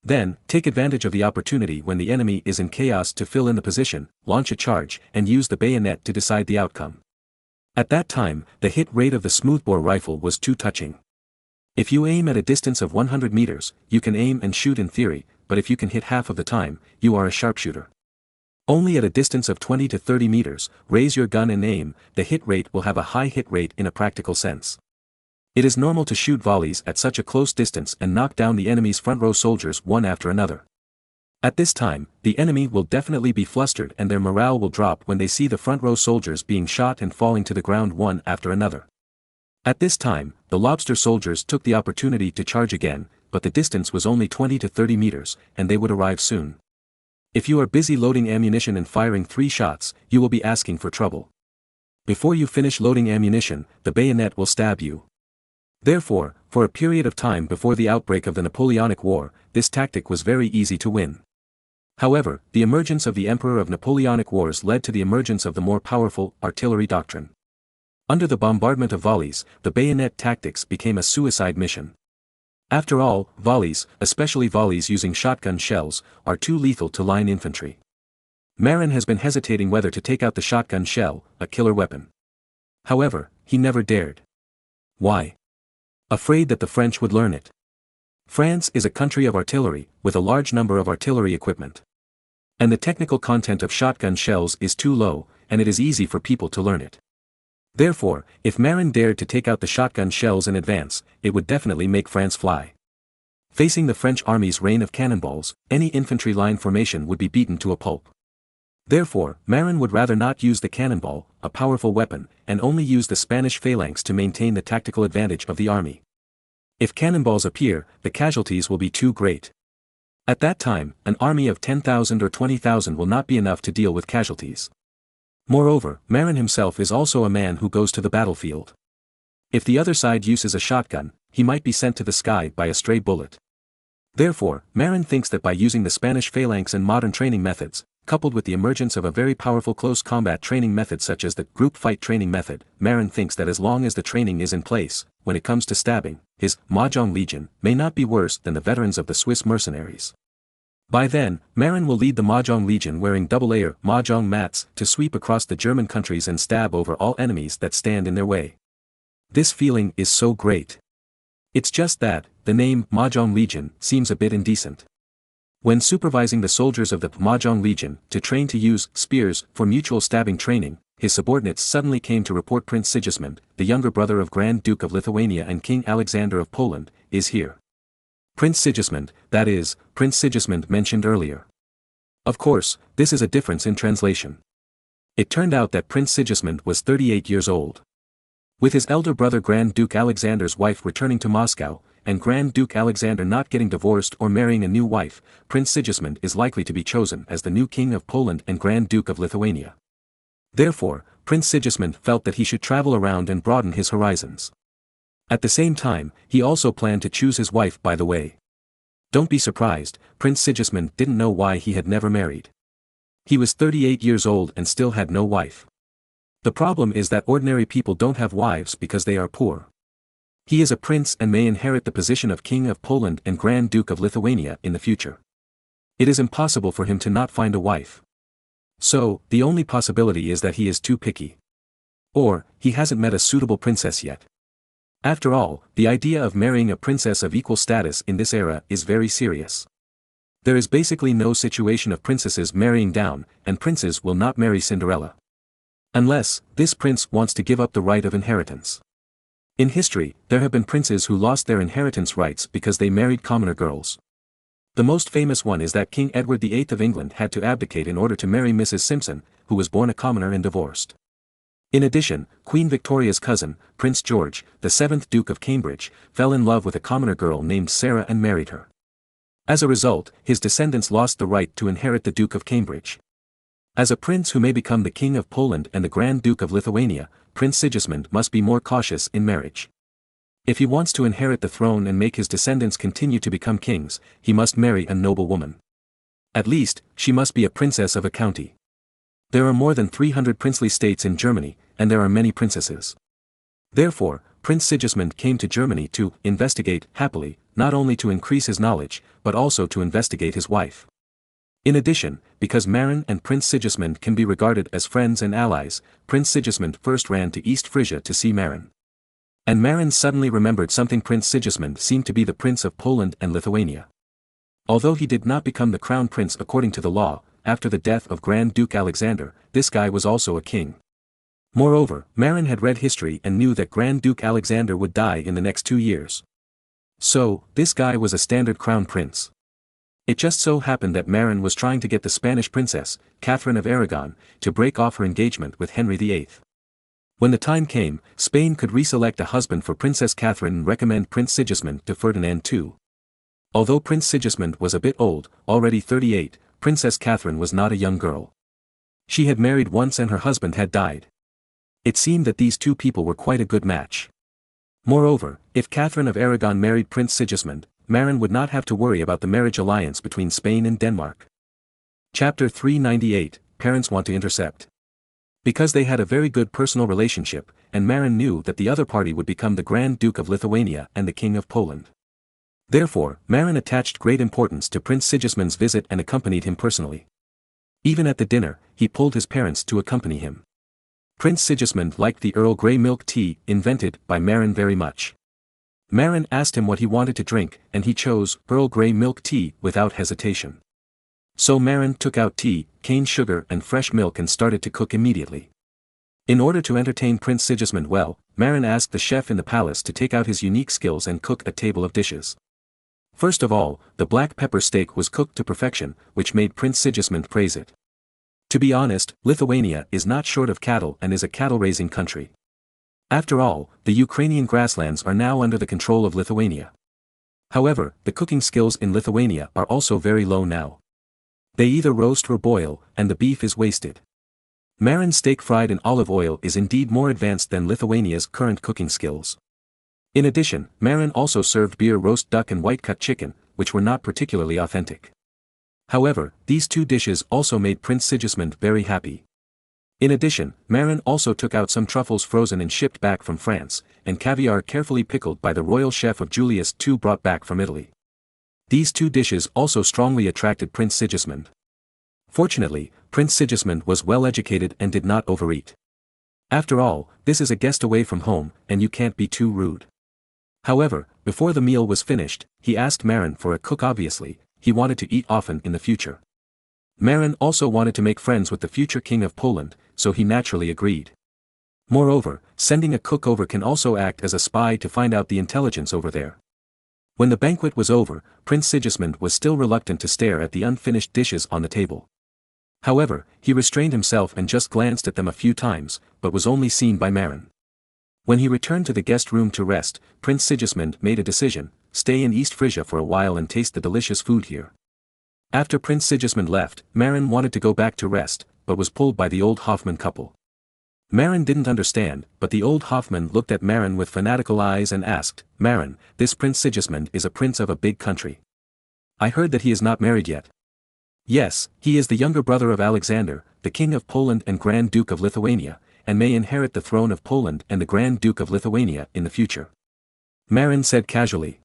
Then, take advantage of the opportunity when the enemy is in chaos to fill in the position, launch a charge, and use the bayonet to decide the outcome. At that time, the hit rate of the smoothbore rifle was too touching. If you aim at a distance of 100 meters, you can aim and shoot in theory, but if you can hit half of the time, you are a sharpshooter. Only at a distance of 20 to 30 meters, raise your gun and aim, the hit rate will have a high hit rate in a practical sense. It is normal to shoot volleys at such a close distance and knock down the enemy's front row soldiers one after another. At this time, the enemy will definitely be flustered and their morale will drop when they see the front row soldiers being shot and falling to the ground one after another. At this time, the lobster soldiers took the opportunity to charge again, but the distance was only 20 to 30 meters, and they would arrive soon. If you are busy loading ammunition and firing 3 shots, you will be asking for trouble. Before you finish loading ammunition, the bayonet will stab you. Therefore, for a period of time before the outbreak of the Napoleonic War, this tactic was very easy to win. However, the emergence of the Emperor of Napoleonic Wars led to the emergence of the more powerful artillery doctrine. Under the bombardment of volleys, the bayonet tactics became a suicide mission. After all, volleys, especially volleys using shotgun shells, are too lethal to line infantry. Marin has been hesitating whether to take out the shotgun shell, a killer weapon. However, he never dared. Why? Afraid that the French would learn it. France is a country of artillery, with a large number of artillery equipment. And the technical content of shotgun shells is too low, and it is easy for people to learn it. Therefore, if Marin dared to take out the shotgun shells in advance, it would definitely make France fly. Facing the French army's rain of cannonballs, any infantry line formation would be beaten to a pulp. Therefore, Marin would rather not use the cannonball, a powerful weapon, and only use the Spanish phalanx to maintain the tactical advantage of the army. If cannonballs appear, the casualties will be too great. At that time, an army of 10,000 or 20,000 will not be enough to deal with casualties. Moreover, Marin himself is also a man who goes to the battlefield. If the other side uses a shotgun, he might be sent to the sky by a stray bullet. Therefore, Marin thinks that by using the Spanish phalanx and modern training methods, coupled with the emergence of a very powerful close combat training method such as the group fight training method, Marin thinks that as long as the training is in place, when it comes to stabbing, his Mahjong Legion may not be worse than the veterans of the Swiss mercenaries. By then, Marin will lead the Mahjong Legion wearing double-layer Mahjong mats to sweep across the German countries and stab over all enemies that stand in their way. This feeling is so great. It's just that, the name Mahjong Legion seems a bit indecent. When supervising the soldiers of the Mahjong Legion to train to use spears for mutual stabbing training, his subordinates suddenly came to report Prince Sigismund, the younger brother of Grand Duke of Lithuania and King Alexander of Poland, is here. Prince Sigismund, that is, Prince Sigismund mentioned earlier. Of course, this is a difference in translation. It turned out that Prince Sigismund was 38 years old. With his elder brother Grand Duke Alexander's wife returning to Moscow, and Grand Duke Alexander not getting divorced or marrying a new wife, Prince Sigismund is likely to be chosen as the new King of Poland and Grand Duke of Lithuania. Therefore, Prince Sigismund felt that he should travel around and broaden his horizons. At the same time, he also planned to choose his wife by the way. Don't be surprised, Prince Sigismund didn't know why he had never married. He was 38 years old and still had no wife. The problem is that ordinary people don't have wives because they are poor. He is a prince and may inherit the position of King of Poland and Grand Duke of Lithuania in the future. It is impossible for him to not find a wife. So, the only possibility is that he is too picky. Or, he hasn't met a suitable princess yet. After all, the idea of marrying a princess of equal status in this era is very serious. There is basically no situation of princesses marrying down, and princes will not marry Cinderella. Unless, this prince wants to give up the right of inheritance. In history, there have been princes who lost their inheritance rights because they married commoner girls. The most famous one is that King Edward VIII of England had to abdicate in order to marry Mrs. Simpson, who was born a commoner and divorced. In addition, Queen Victoria's cousin, Prince George, the 7th Duke of Cambridge, fell in love with a commoner girl named Sarah and married her. As a result, his descendants lost the right to inherit the Duke of Cambridge. As a prince who may become the King of Poland and the Grand Duke of Lithuania, Prince Sigismund must be more cautious in marriage. If he wants to inherit the throne and make his descendants continue to become kings, he must marry a noble woman. At least, she must be a princess of a county. There are more than 300 princely states in Germany, and there are many princesses. Therefore, Prince Sigismund came to Germany to investigate, happily, not only to increase his knowledge, but also to investigate his wife. In addition, because Marin and Prince Sigismund can be regarded as friends and allies, Prince Sigismund first ran to East Frisia to see Marin. And Marin suddenly remembered something. Prince Sigismund seemed to be the Prince of Poland and Lithuania. Although he did not become the crown prince according to the law, after the death of Grand Duke Alexander, this guy was also a king. Moreover, Marin had read history and knew that Grand Duke Alexander would die in the next 2 years. So, this guy was a standard crown prince. It just so happened that Marin was trying to get the Spanish princess, Catherine of Aragon, to break off her engagement with Henry VIII. When the time came, Spain could reselect a husband for Princess Catherine and recommend Prince Sigismund to Ferdinand II. Although Prince Sigismund was a bit old, already 38, Princess Catherine was not a young girl. She had married once and her husband had died. It seemed that these two people were quite a good match. Moreover, if Catherine of Aragon married Prince Sigismund, Marin would not have to worry about the marriage alliance between Spain and Denmark. Chapter 398, Parents Want to Intercept. Because they had a very good personal relationship, and Marin knew that the other party would become the Grand Duke of Lithuania and the King of Poland. Therefore, Marin attached great importance to Prince Sigismund's visit and accompanied him personally. Even at the dinner, he pulled his parents to accompany him. Prince Sigismund liked the Earl Grey milk tea invented by Marin very much. Marin asked him what he wanted to drink, and he chose Earl Grey milk tea without hesitation. So Marin took out tea, cane sugar and fresh milk and started to cook immediately. In order to entertain Prince Sigismund well, Marin asked the chef in the palace to take out his unique skills and cook a table of dishes. First of all, the black pepper steak was cooked to perfection, which made Prince Sigismund praise it. To be honest, Lithuania is not short of cattle and is a cattle-raising country. After all, the Ukrainian grasslands are now under the control of Lithuania. However, the cooking skills in Lithuania are also very low now. They either roast or boil, and the beef is wasted. Marin's steak fried in olive oil is indeed more advanced than Lithuania's current cooking skills. In addition, Marin also served beer roast duck and white-cut chicken, which were not particularly authentic. However, these two dishes also made Prince Sigismund very happy. In addition, Marin also took out some truffles frozen and shipped back from France, and caviar carefully pickled by the royal chef of Julius II brought back from Italy. These two dishes also strongly attracted Prince Sigismund. Fortunately, Prince Sigismund was well educated and did not overeat. After all, this is a guest away from home, and you can't be too rude. However, before the meal was finished, he asked Marin for a cook. Obviously, he wanted to eat often in the future. Marin also wanted to make friends with the future King of Poland, so he naturally agreed. Moreover, sending a cook over can also act as a spy to find out the intelligence over there. When the banquet was over, Prince Sigismund was still reluctant to stare at the unfinished dishes on the table. However, he restrained himself and just glanced at them a few times, but was only seen by Marin. When he returned to the guest room to rest, Prince Sigismund made a decision: stay in East Frisia for a while and taste the delicious food here. After Prince Sigismund left, Marin wanted to go back to rest, but was pulled by the old Hoffman couple. Marin didn't understand, but the old Hoffman looked at Marin with fanatical eyes and asked, "Marin, this Prince Sigismund is a prince of a big country. I heard that he is not married yet." "Yes, he is the younger brother of Alexander, the King of Poland and Grand Duke of Lithuania, and may inherit the throne of Poland and the Grand Duke of Lithuania in the future," Marin said casually.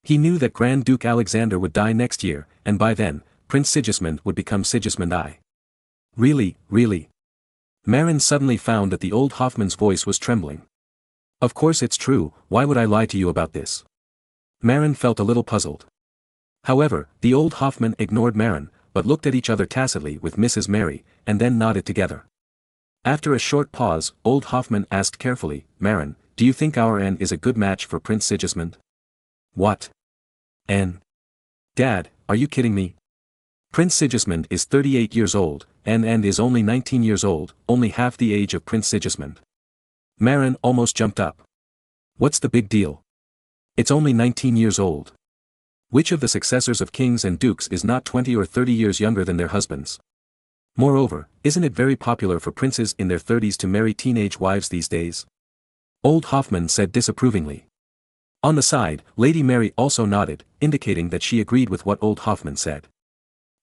He knew that Grand Duke Alexander would die next year, and by then, Prince Sigismund would become Sigismund I. Really, really? Marin suddenly found that the old Hoffman's voice was trembling. "Of course it's true, why would I lie to you about this?" Marin felt a little puzzled. However, the old Hoffman ignored Marin, but looked at each other tacitly with Mrs. Mary, and then nodded together. After a short pause, old Hoffman asked carefully, Marin, do you think our Anne is a good match for Prince Sigismund? What? Anne? Dad, are you kidding me? Prince Sigismund is 38 years old, and Anne is only 19 years old, only half the age of Prince Sigismund. Marin almost jumped up. What's the big deal? It's only 19 years old. Which of the successors of kings and dukes is not 20 or 30 years younger than their husbands? Moreover, isn't it very popular for princes in their 30s to marry teenage wives these days? Old Hoffman said disapprovingly. On the side, Lady Mary also nodded, indicating that she agreed with what old Hoffman said.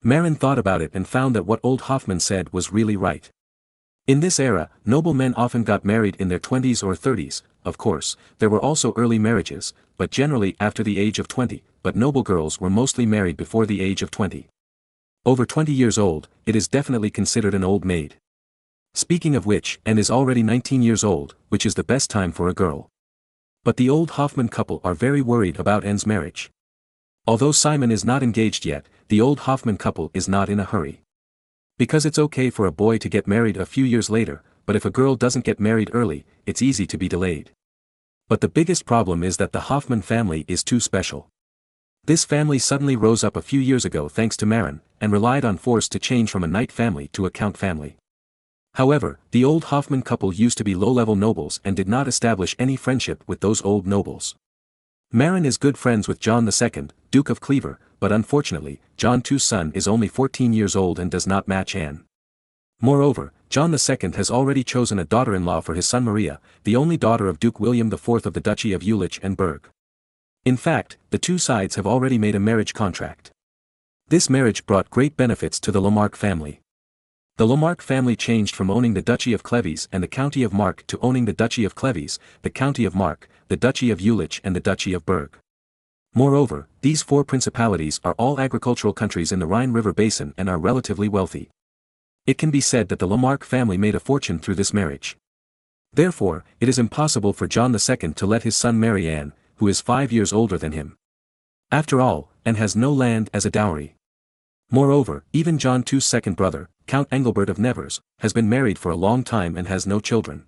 Marin thought about it and found that what old Hoffman said was really right. In this era, noble men often got married in their 20s or 30s, of course, there were also early marriages, but generally after the age of 20, but noble girls were mostly married before the age of 20. Over 20 years old, it is definitely considered an old maid. Speaking of which, Anne is already 19 years old, which is the best time for a girl. But the old Hoffman couple are very worried about Anne's marriage. Although Simon is not engaged yet, the old Hoffman couple is not in a hurry. Because it's okay for a boy to get married a few years later, but if a girl doesn't get married early, it's easy to be delayed. But the biggest problem is that the Hoffman family is too special. This family suddenly rose up a few years ago thanks to Marin, and relied on force to change from a knight family to a count family. However, the old Hoffman couple used to be low-level nobles and did not establish any friendship with those old nobles. Marin is good friends with John II, Duke of Clever, but unfortunately, John II's son is only 14 years old and does not match Anne. Moreover, John II has already chosen a daughter-in-law for his son Maria, the only daughter of Duke William IV of the Duchy of Jülich and Berg. In fact, the two sides have already made a marriage contract. This marriage brought great benefits to the Lamarck family. The Lamarck family changed from owning the Duchy of Cleves and the County of Mark to owning the Duchy of Cleves, the County of Mark, the Duchy of Jülich and the Duchy of Berg. Moreover, these four principalities are all agricultural countries in the Rhine River basin and are relatively wealthy. It can be said that the Lamarck family made a fortune through this marriage. Therefore, it is impossible for John II to let his son marry Anne, who is 5 years older than him. After all, Anne has no land as a dowry. Moreover, even John II's second brother, Count Engelbert of Nevers, has been married for a long time and has no children.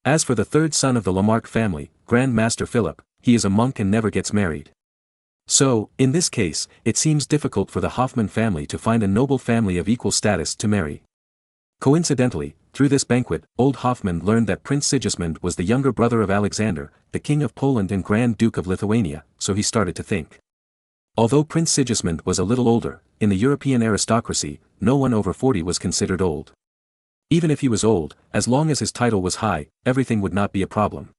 As for the third son of the Lamarck family, Grand Master Philip, he is a monk and never gets married. So, in this case, it seems difficult for the Hoffman family to find a noble family of equal status to marry. Coincidentally, through this banquet, old Hoffman learned that Prince Sigismund was the younger brother of Alexander, the King of Poland and Grand Duke of Lithuania, so he started to think. Although Prince Sigismund was a little older, in the European aristocracy, no one over 40 was considered old. Even if he was old, as long as his title was high, everything would not be a problem.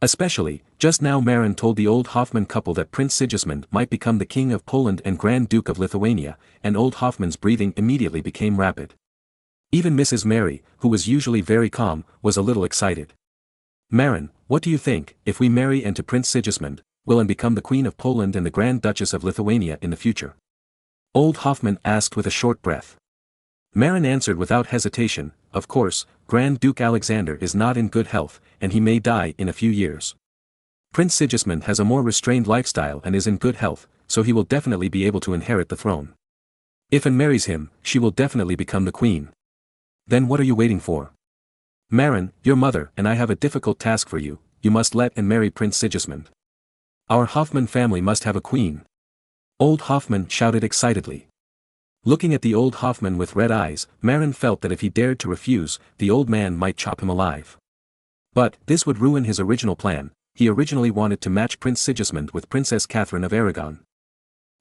Especially, just now Marin told the old Hoffman couple that Prince Sigismund might become the King of Poland and Grand Duke of Lithuania, and old Hoffman's breathing immediately became rapid. Even Mrs. Mary, who was usually very calm, was a little excited. Marin, what do you think, if we marry Anne to Prince Sigismund, will Anne become the Queen of Poland and the Grand Duchess of Lithuania in the future? Old Hoffman asked with a short breath. Marin answered without hesitation, of course, Grand Duke Alexander is not in good health, and he may die in a few years. Prince Sigismund has a more restrained lifestyle and is in good health, so he will definitely be able to inherit the throne. If Anne marries him, she will definitely become the queen. Then what are you waiting for? Marin, your mother and I have a difficult task for you, you must let Anne marry Prince Sigismund. Our Hoffman family must have a queen. Old Hoffman shouted excitedly. Looking at the old Hoffman with red eyes, Marin felt that if he dared to refuse, the old man might chop him alive. But, this would ruin his original plan. He originally wanted to match Prince Sigismund with Princess Catherine of Aragon.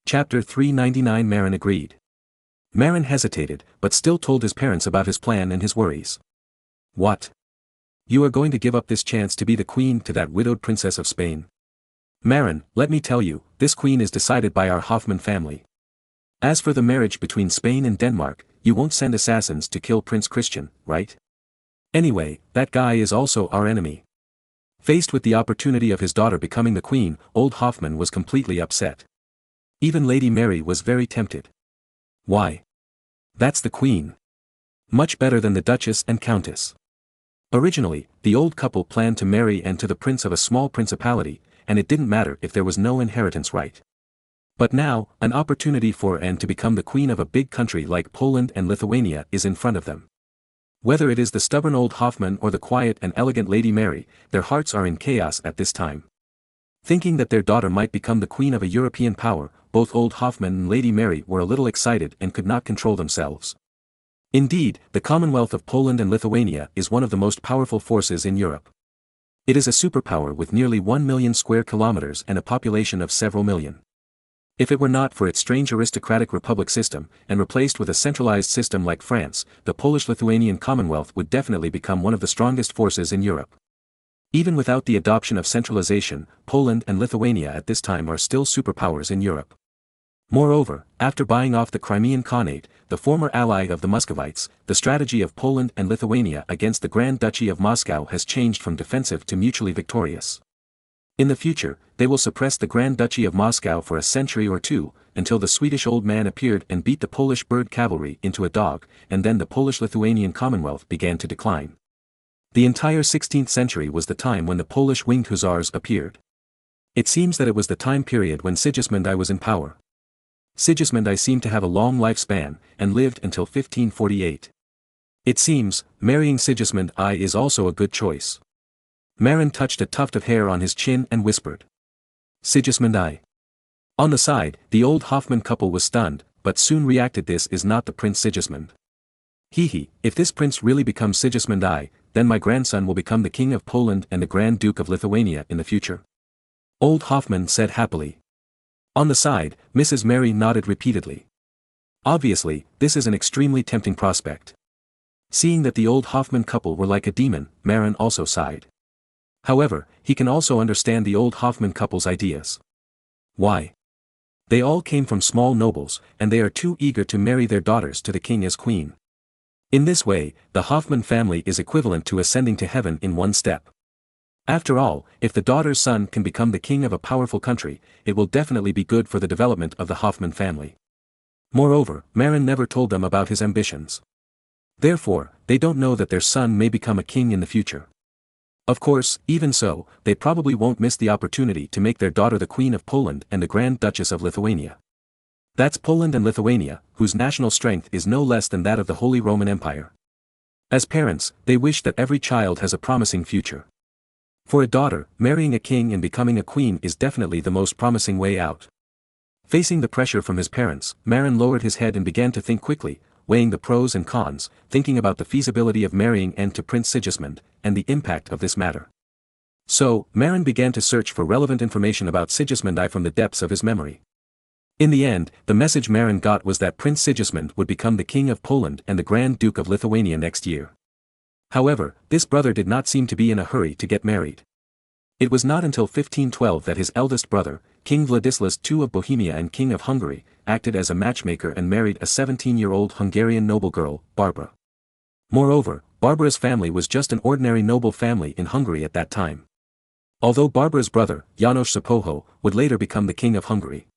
Chapter 399 Marin agreed. Marin hesitated, but still told his parents about his plan and his worries. What? You are going to give up this chance to be the queen to that widowed princess of Spain? Marin, let me tell you, this queen is decided by our Hoffman family. As for the marriage between Spain and Denmark, you won't send assassins to kill Prince Christian, right? Anyway, that guy is also our enemy. Faced with the opportunity of his daughter becoming the queen, old Hoffman was completely upset. Even Lady Mary was very tempted. Why? That's the queen. Much better than the Duchess and Countess. Originally, the old couple planned to marry Anne to the prince of a small principality, and it didn't matter if there was no inheritance right. But now, an opportunity for Anne to become the queen of a big country like Poland and Lithuania is in front of them. Whether it is the stubborn old Hoffman or the quiet and elegant Lady Mary, their hearts are in chaos at this time. Thinking that their daughter might become the queen of a European power, both old Hoffman and Lady Mary were a little excited and could not control themselves. Indeed, the Commonwealth of Poland and Lithuania is one of the most powerful forces in Europe. It is a superpower with nearly 1 million square kilometers and a population of several million. If it were not for its strange aristocratic republic system, and replaced with a centralized system like France, the Polish-Lithuanian Commonwealth would definitely become one of the strongest forces in Europe. Even without the adoption of centralization, Poland and Lithuania at this time are still superpowers in Europe. Moreover, after buying off the Crimean Khanate, the former ally of the Muscovites, the strategy of Poland and Lithuania against the Grand Duchy of Moscow has changed from defensive to mutually victorious. In the future, they will suppress the Grand Duchy of Moscow for a century or two, until the Swedish old man appeared and beat the Polish bird cavalry into a dog, and then the Polish-Lithuanian Commonwealth began to decline. The entire 16th century was the time when the Polish winged hussars appeared. It seems that it was the time period when Sigismund I was in power. Sigismund I seemed to have a long lifespan, and lived until 1548. It seems, marrying Sigismund I is also a good choice. Marin touched a tuft of hair on his chin and whispered. Sigismund I. On the side, the old Hoffman couple was stunned, but soon reacted. This is not the Prince Sigismund. If this prince really becomes Sigismund I, then my grandson will become the King of Poland and the Grand Duke of Lithuania in the future. Old Hoffman said happily. On the side, Mrs. Mary nodded repeatedly. Obviously, this is an extremely tempting prospect. Seeing that the old Hoffman couple were like a demon, Marin also sighed. However, he can also understand the old Hoffman couple's ideas. Why? They all came from small nobles, and they are too eager to marry their daughters to the king as queen. In this way, the Hoffman family is equivalent to ascending to heaven in one step. After all, if the daughter's son can become the king of a powerful country, it will definitely be good for the development of the Hoffman family. Moreover, Marin never told them about his ambitions. Therefore, they don't know that their son may become a king in the future. Of course, even so, they probably won't miss the opportunity to make their daughter the Queen of Poland and the Grand Duchess of Lithuania. That's Poland and Lithuania, whose national strength is no less than that of the Holy Roman Empire. As parents, they wish that every child has a promising future. For a daughter, marrying a king and becoming a queen is definitely the most promising way out. Facing the pressure from his parents, Marin lowered his head and began to think quickly, weighing the pros and cons, thinking about the feasibility of marrying to Prince Sigismund, and the impact of this matter. So, Marin began to search for relevant information about Sigismund I from the depths of his memory. In the end, the message Marin got was that Prince Sigismund would become the King of Poland and the Grand Duke of Lithuania next year. However, this brother did not seem to be in a hurry to get married. It was not until 1512 that his eldest brother, King Vladislaus II of Bohemia and King of Hungary, acted as a matchmaker and married a 17-year-old Hungarian noble girl, Barbara. Moreover, Barbara's family was just an ordinary noble family in Hungary at that time. Although Barbara's brother, János Szapóhó, would later become the King of Hungary.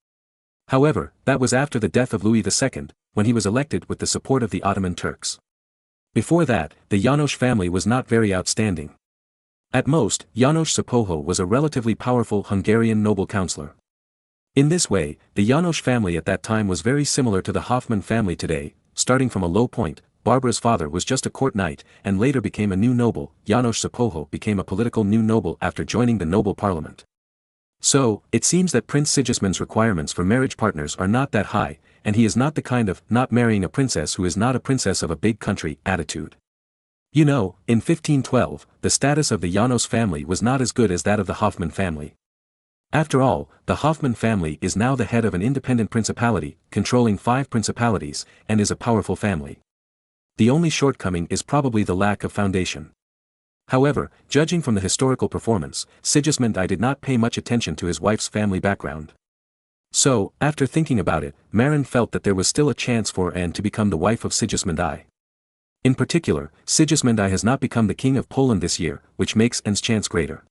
However, that was after the death of Louis II, when he was elected with the support of the Ottoman Turks. Before that, the János family was not very outstanding. At most, János Szapóhó was a relatively powerful Hungarian noble counselor. In this way, the János family at that time was very similar to the Hoffman family today. Starting from a low point, Barbara's father was just a court knight, and later became a new noble. János Szapóhó became a political new noble after joining the noble parliament. So, it seems that Prince Sigismund's requirements for marriage partners are not that high, and he is not the kind of not marrying a princess who is not a princess of a big country attitude. You know, in 1512, the status of the János family was not as good as that of the Hoffman family. After all, the Hoffman family is now the head of an independent principality, controlling 5 principalities, and is a powerful family. The only shortcoming is probably the lack of foundation. However, judging from the historical performance, Sigismund I did not pay much attention to his wife's family background. So, after thinking about it, Marin felt that there was still a chance for Anne to become the wife of Sigismund I. In particular, Sigismund I has not become the King of Poland this year, which makes Anne's chance greater.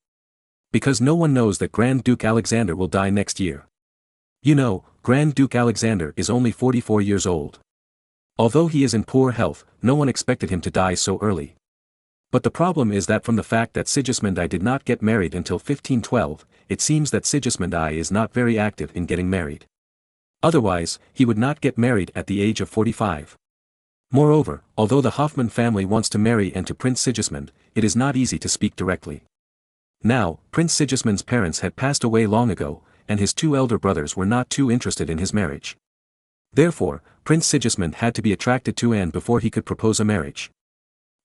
Because no one knows that Grand Duke Alexander will die next year. You know, Grand Duke Alexander is only 44 years old. Although he is in poor health, no one expected him to die so early. But the problem is that from the fact that Sigismund I did not get married until 1512, it seems that Sigismund I is not very active in getting married. Otherwise, he would not get married at the age of 45. Moreover, although the Hoffman family wants to marry and to Prince Sigismund, it is not easy to speak directly. Now, Prince Sigismund's parents had passed away long ago, and his two elder brothers were not too interested in his marriage. Therefore, Prince Sigismund had to be attracted to Anne before he could propose a marriage.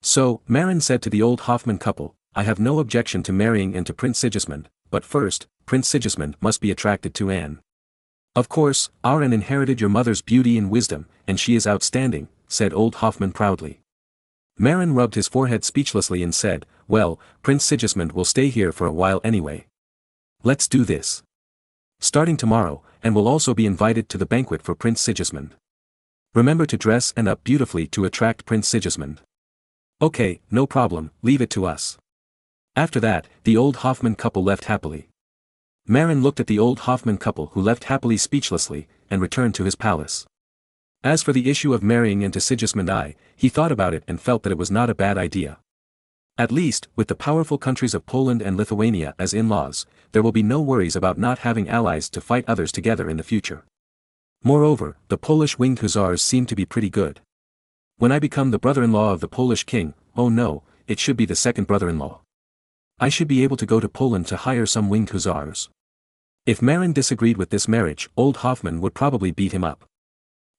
So, Marin said to the old Hoffman couple, "I have no objection to marrying into Prince Sigismund, but first, Prince Sigismund must be attracted to Anne." "Of course, our Anne inherited your mother's beauty and wisdom, and she is outstanding," said old Hoffman proudly. Marin rubbed his forehead speechlessly and said, "Well, Prince Sigismund will stay here for a while anyway. Let's do this. Starting tomorrow, and will also be invited to the banquet for Prince Sigismund. Remember to dress and up beautifully to attract Prince Sigismund." "Okay, no problem, leave it to us." After that, the old Hoffman couple left happily. Marin looked at the old Hoffman couple who left happily speechlessly, and returned to his palace. As for the issue of marrying into Sigismund I, he thought about it and felt that it was not a bad idea. At least, with the powerful countries of Poland and Lithuania as in-laws, there will be no worries about not having allies to fight others together in the future. Moreover, the Polish winged hussars seem to be pretty good. When I become the brother-in-law of the Polish king, oh no, it should be the second brother-in-law. I should be able to go to Poland to hire some winged hussars. If Marin disagreed with this marriage, old Hoffman would probably beat him up.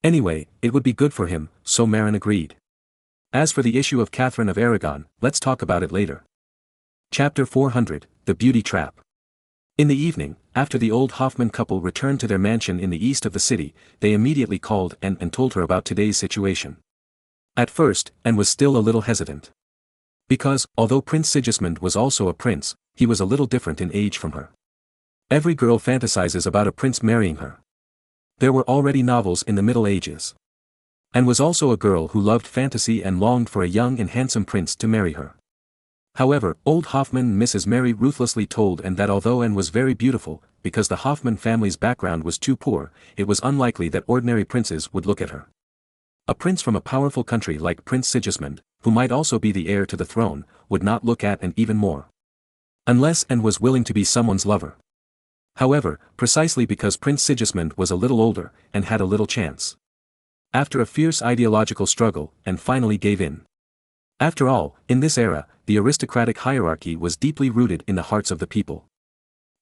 Anyway, it would be good for him, so Marin agreed. As for the issue of Catherine of Aragon, let's talk about it later. Chapter 400, The Beauty Trap. In the evening, after the old Hoffman couple returned to their mansion in the east of the city, they immediately called Anne and told her about today's situation. At first, Anne was still a little hesitant. Because, although Prince Sigismund was also a prince, he was a little different in age from her. Every girl fantasizes about a prince marrying her. There were already novels in the Middle Ages. Anne was also a girl who loved fantasy and longed for a young and handsome prince to marry her. However, old Hoffman and Mrs. Mary ruthlessly told Anne that although Anne was very beautiful, because the Hoffman family's background was too poor, it was unlikely that ordinary princes would look at her. A prince from a powerful country like Prince Sigismund, who might also be the heir to the throne, would not look at Anne even more. Unless Anne was willing to be someone's lover. However, precisely because Prince Sigismund was a little older, and had a little chance. After a fierce ideological struggle, Anne finally gave in. After all, in this era, the aristocratic hierarchy was deeply rooted in the hearts of the people.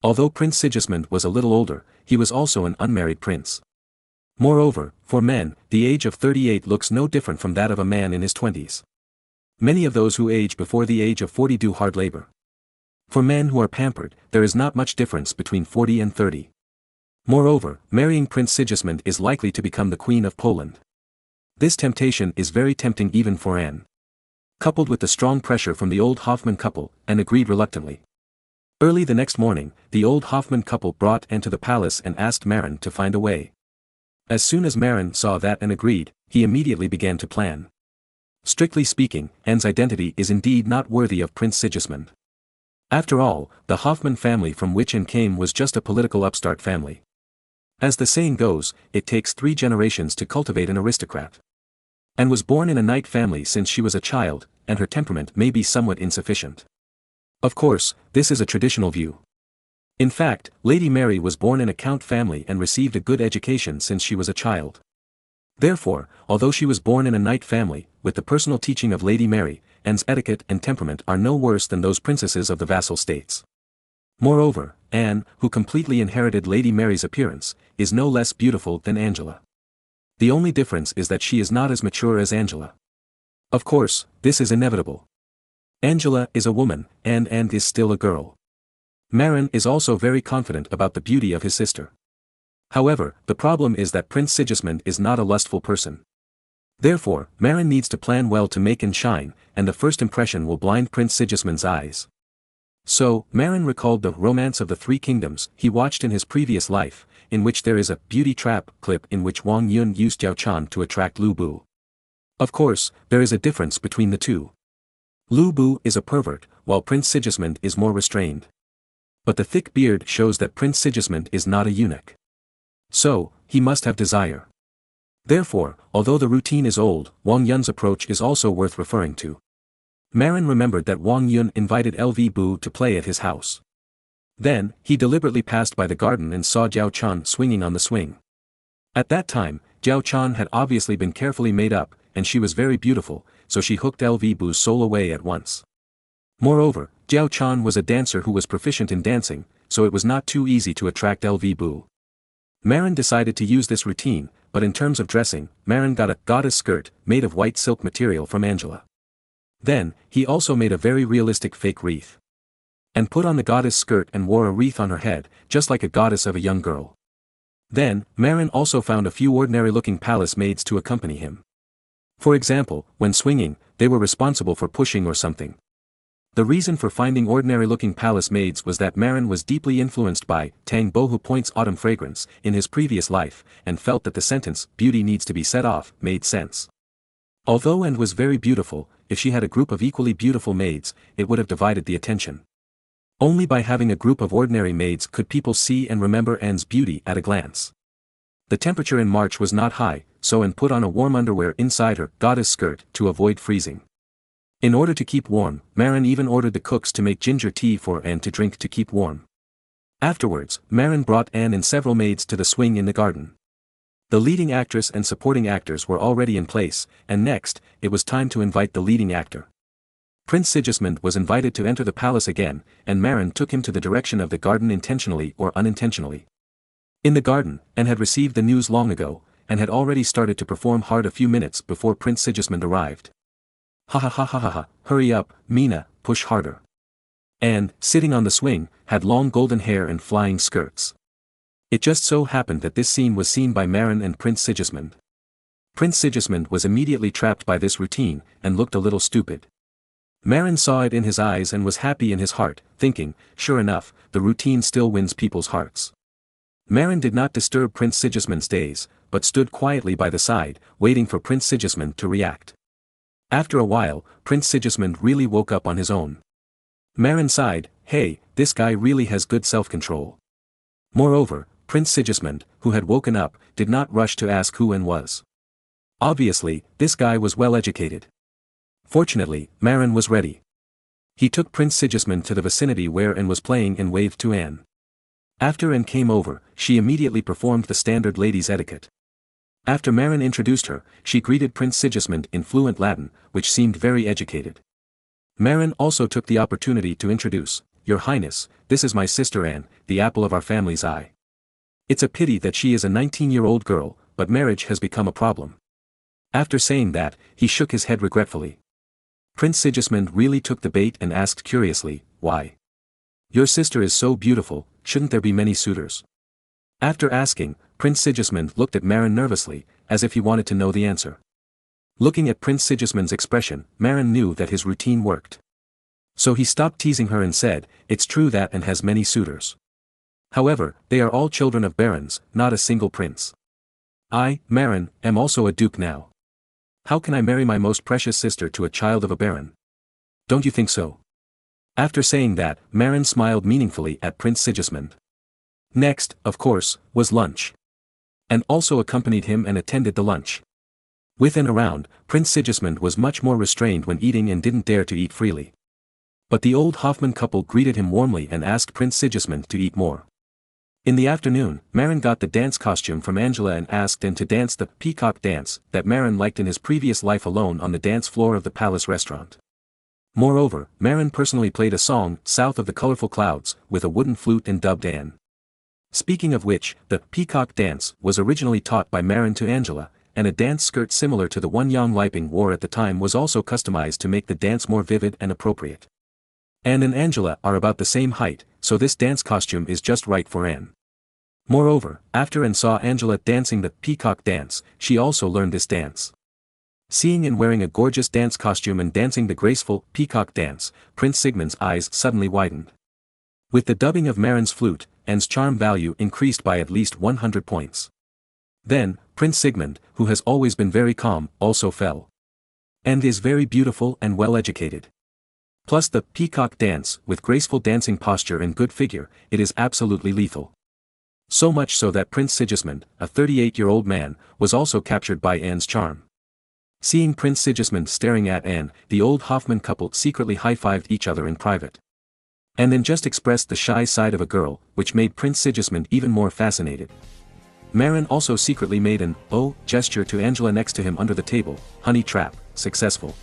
Although Prince Sigismund was a little older, he was also an unmarried prince. Moreover, for men, the age of 38 looks no different from that of a man in his 20s. Many of those who age before the age of 40 do hard labor. For men who are pampered, there is not much difference between 40 and 30. Moreover, marrying Prince Sigismund is likely to become the Queen of Poland. This temptation is very tempting even for Anne. Coupled with the strong pressure from the old Hoffman couple, Anne agreed reluctantly. Early the next morning, the old Hoffman couple brought Anne to the palace and asked Marin to find a way. As soon as Marin saw that and agreed, he immediately began to plan. Strictly speaking, Anne's identity is indeed not worthy of Prince Sigismund. After all, the Hoffman family from which Anne came was just a political upstart family. As the saying goes, it takes 3 generations to cultivate an aristocrat. Anne was born in a knight family since she was a child, and her temperament may be somewhat insufficient. Of course, this is a traditional view. In fact, Lady Mary was born in a count family and received a good education since she was a child. Therefore, although she was born in a knight family, with the personal teaching of Lady Mary, Anne's etiquette and temperament are no worse than those princesses of the vassal states. Moreover, Anne, who completely inherited Lady Mary's appearance, is no less beautiful than Angela. The only difference is that she is not as mature as Angela. Of course, this is inevitable. Angela is a woman, and Anne is still a girl. Marin is also very confident about the beauty of his sister. However, the problem is that Prince Sigismund is not a lustful person. Therefore, Marin needs to plan well to make and shine, and the first impression will blind Prince Sigismund's eyes. So, Marin recalled the Romance of the Three Kingdoms he watched in his previous life, in which there is a beauty trap clip in which Wang Yun used Jiao Chan to attract Lu Bu. Of course, there is a difference between the two. Lu Bu is a pervert, while Prince Sigismund is more restrained. But the thick beard shows that Prince Sigismund is not a eunuch. So, he must have desire. Therefore, although the routine is old, Wang Yun's approach is also worth referring to. Marin remembered that Wang Yun invited LV Bu to play at his house. Then, he deliberately passed by the garden and saw Jiao Chan swinging on the swing. At that time, Jiao Chan had obviously been carefully made up, and she was very beautiful, so she hooked LV Bu's soul away at once. Moreover, Jiao Chan was a dancer who was proficient in dancing, so it was not too easy to attract LV Bu. Marin decided to use this routine, but in terms of dressing, Marin got a goddess skirt made of white silk material from Angela. Then, he also made a very realistic fake wreath. And put on the goddess skirt and wore a wreath on her head, just like a goddess of a young girl. Then, Marin also found a few ordinary-looking palace maids to accompany him. For example, when swinging, they were responsible for pushing or something. The reason for finding ordinary-looking palace maids was that Marin was deeply influenced by Tang Bohu Point's autumn fragrance in his previous life, and felt that the sentence, beauty needs to be set off, made sense. Although Anne was very beautiful, if she had a group of equally beautiful maids, it would have divided the attention. Only by having a group of ordinary maids could people see and remember Anne's beauty at a glance. The temperature in March was not high, so Anne put on a warm underwear inside her goddess skirt to avoid freezing. In order to keep warm, Marin even ordered the cooks to make ginger tea for Anne to drink to keep warm. Afterwards, Marin brought Anne and several maids to the swing in the garden. The leading actress and supporting actors were already in place, and next, it was time to invite the leading actor. Prince Sigismund was invited to enter the palace again, and Marin took him to the direction of the garden intentionally or unintentionally. In the garden, Anne had received the news long ago, and had already started to perform hard a few minutes before Prince Sigismund arrived. Ha ha ha ha ha ha, hurry up, Mina, push harder. Anne, sitting on the swing, had long golden hair and flying skirts. It just so happened that this scene was seen by Marin and Prince Sigismund. Prince Sigismund was immediately trapped by this routine, and looked a little stupid. Marin saw it in his eyes and was happy in his heart, thinking, sure enough, the routine still wins people's hearts. Marin did not disturb Prince Sigismund's days, but stood quietly by the side, waiting for Prince Sigismund to react. After a while, Prince Sigismund really woke up on his own. Marin sighed, hey, this guy really has good self-control. Moreover, Prince Sigismund, who had woken up, did not rush to ask who Anne was. Obviously, this guy was well educated. Fortunately, Marin was ready. He took Prince Sigismund to the vicinity where Anne was playing and waved to Anne. After Anne came over, she immediately performed the standard ladies' etiquette. After Marin introduced her, she greeted Prince Sigismund in fluent Latin, which seemed very educated. Marin also took the opportunity to introduce, Your Highness, this is my sister Anne, the apple of our family's eye. It's a pity that she is a 19-year-old girl, but marriage has become a problem. After saying that, he shook his head regretfully. Prince Sigismund really took the bait and asked curiously, why? Your sister is so beautiful, shouldn't there be many suitors? After asking, Prince Sigismund looked at Marin nervously, as if he wanted to know the answer. Looking at Prince Sigismund's expression, Marin knew that his routine worked. So he stopped teasing her and said, it's true that Anne has many suitors. However, they are all children of barons, not a single prince. I, Marin, am also a duke now. How can I marry my most precious sister to a child of a baron? Don't you think so? After saying that, Marin smiled meaningfully at Prince Sigismund. Next, of course, was lunch. And also accompanied him and attended the lunch. With and around, Prince Sigismund was much more restrained when eating and didn't dare to eat freely. But the old Hoffman couple greeted him warmly and asked Prince Sigismund to eat more. In the afternoon, Marin got the dance costume from Angela and asked Anne to dance the peacock dance that Marin liked in his previous life alone on the dance floor of the palace restaurant. Moreover, Marin personally played a song, South of the Colorful Clouds, with a wooden flute and dubbed Anne. Speaking of which, the peacock dance was originally taught by Marin to Angela, and a dance skirt similar to the one Yang Liping wore at the time was also customized to make the dance more vivid and appropriate. Anne and Angela are about the same height, so this dance costume is just right for Anne. Moreover, after Anne saw Angela dancing the peacock dance, she also learned this dance. Seeing Anne wearing a gorgeous dance costume and dancing the graceful peacock dance, Prince Sigmund's eyes suddenly widened. With the dubbing of Marin's flute, Anne's charm value increased by at least 100 points. Then, Prince Sigmund, who has always been very calm, also fell. Anne is very beautiful and well educated. Plus the peacock dance, with graceful dancing posture and good figure, it is absolutely lethal. So much so that Prince Sigismund, a 38-year-old man, was also captured by Anne's charm. Seeing Prince Sigismund staring at Anne, the old Hoffman couple secretly high-fived each other in private. And then just expressed the shy side of a girl, which made Prince Sigismund even more fascinated. Marin also secretly made an "oh" gesture to Angela next to him under the table, honey trap, successful.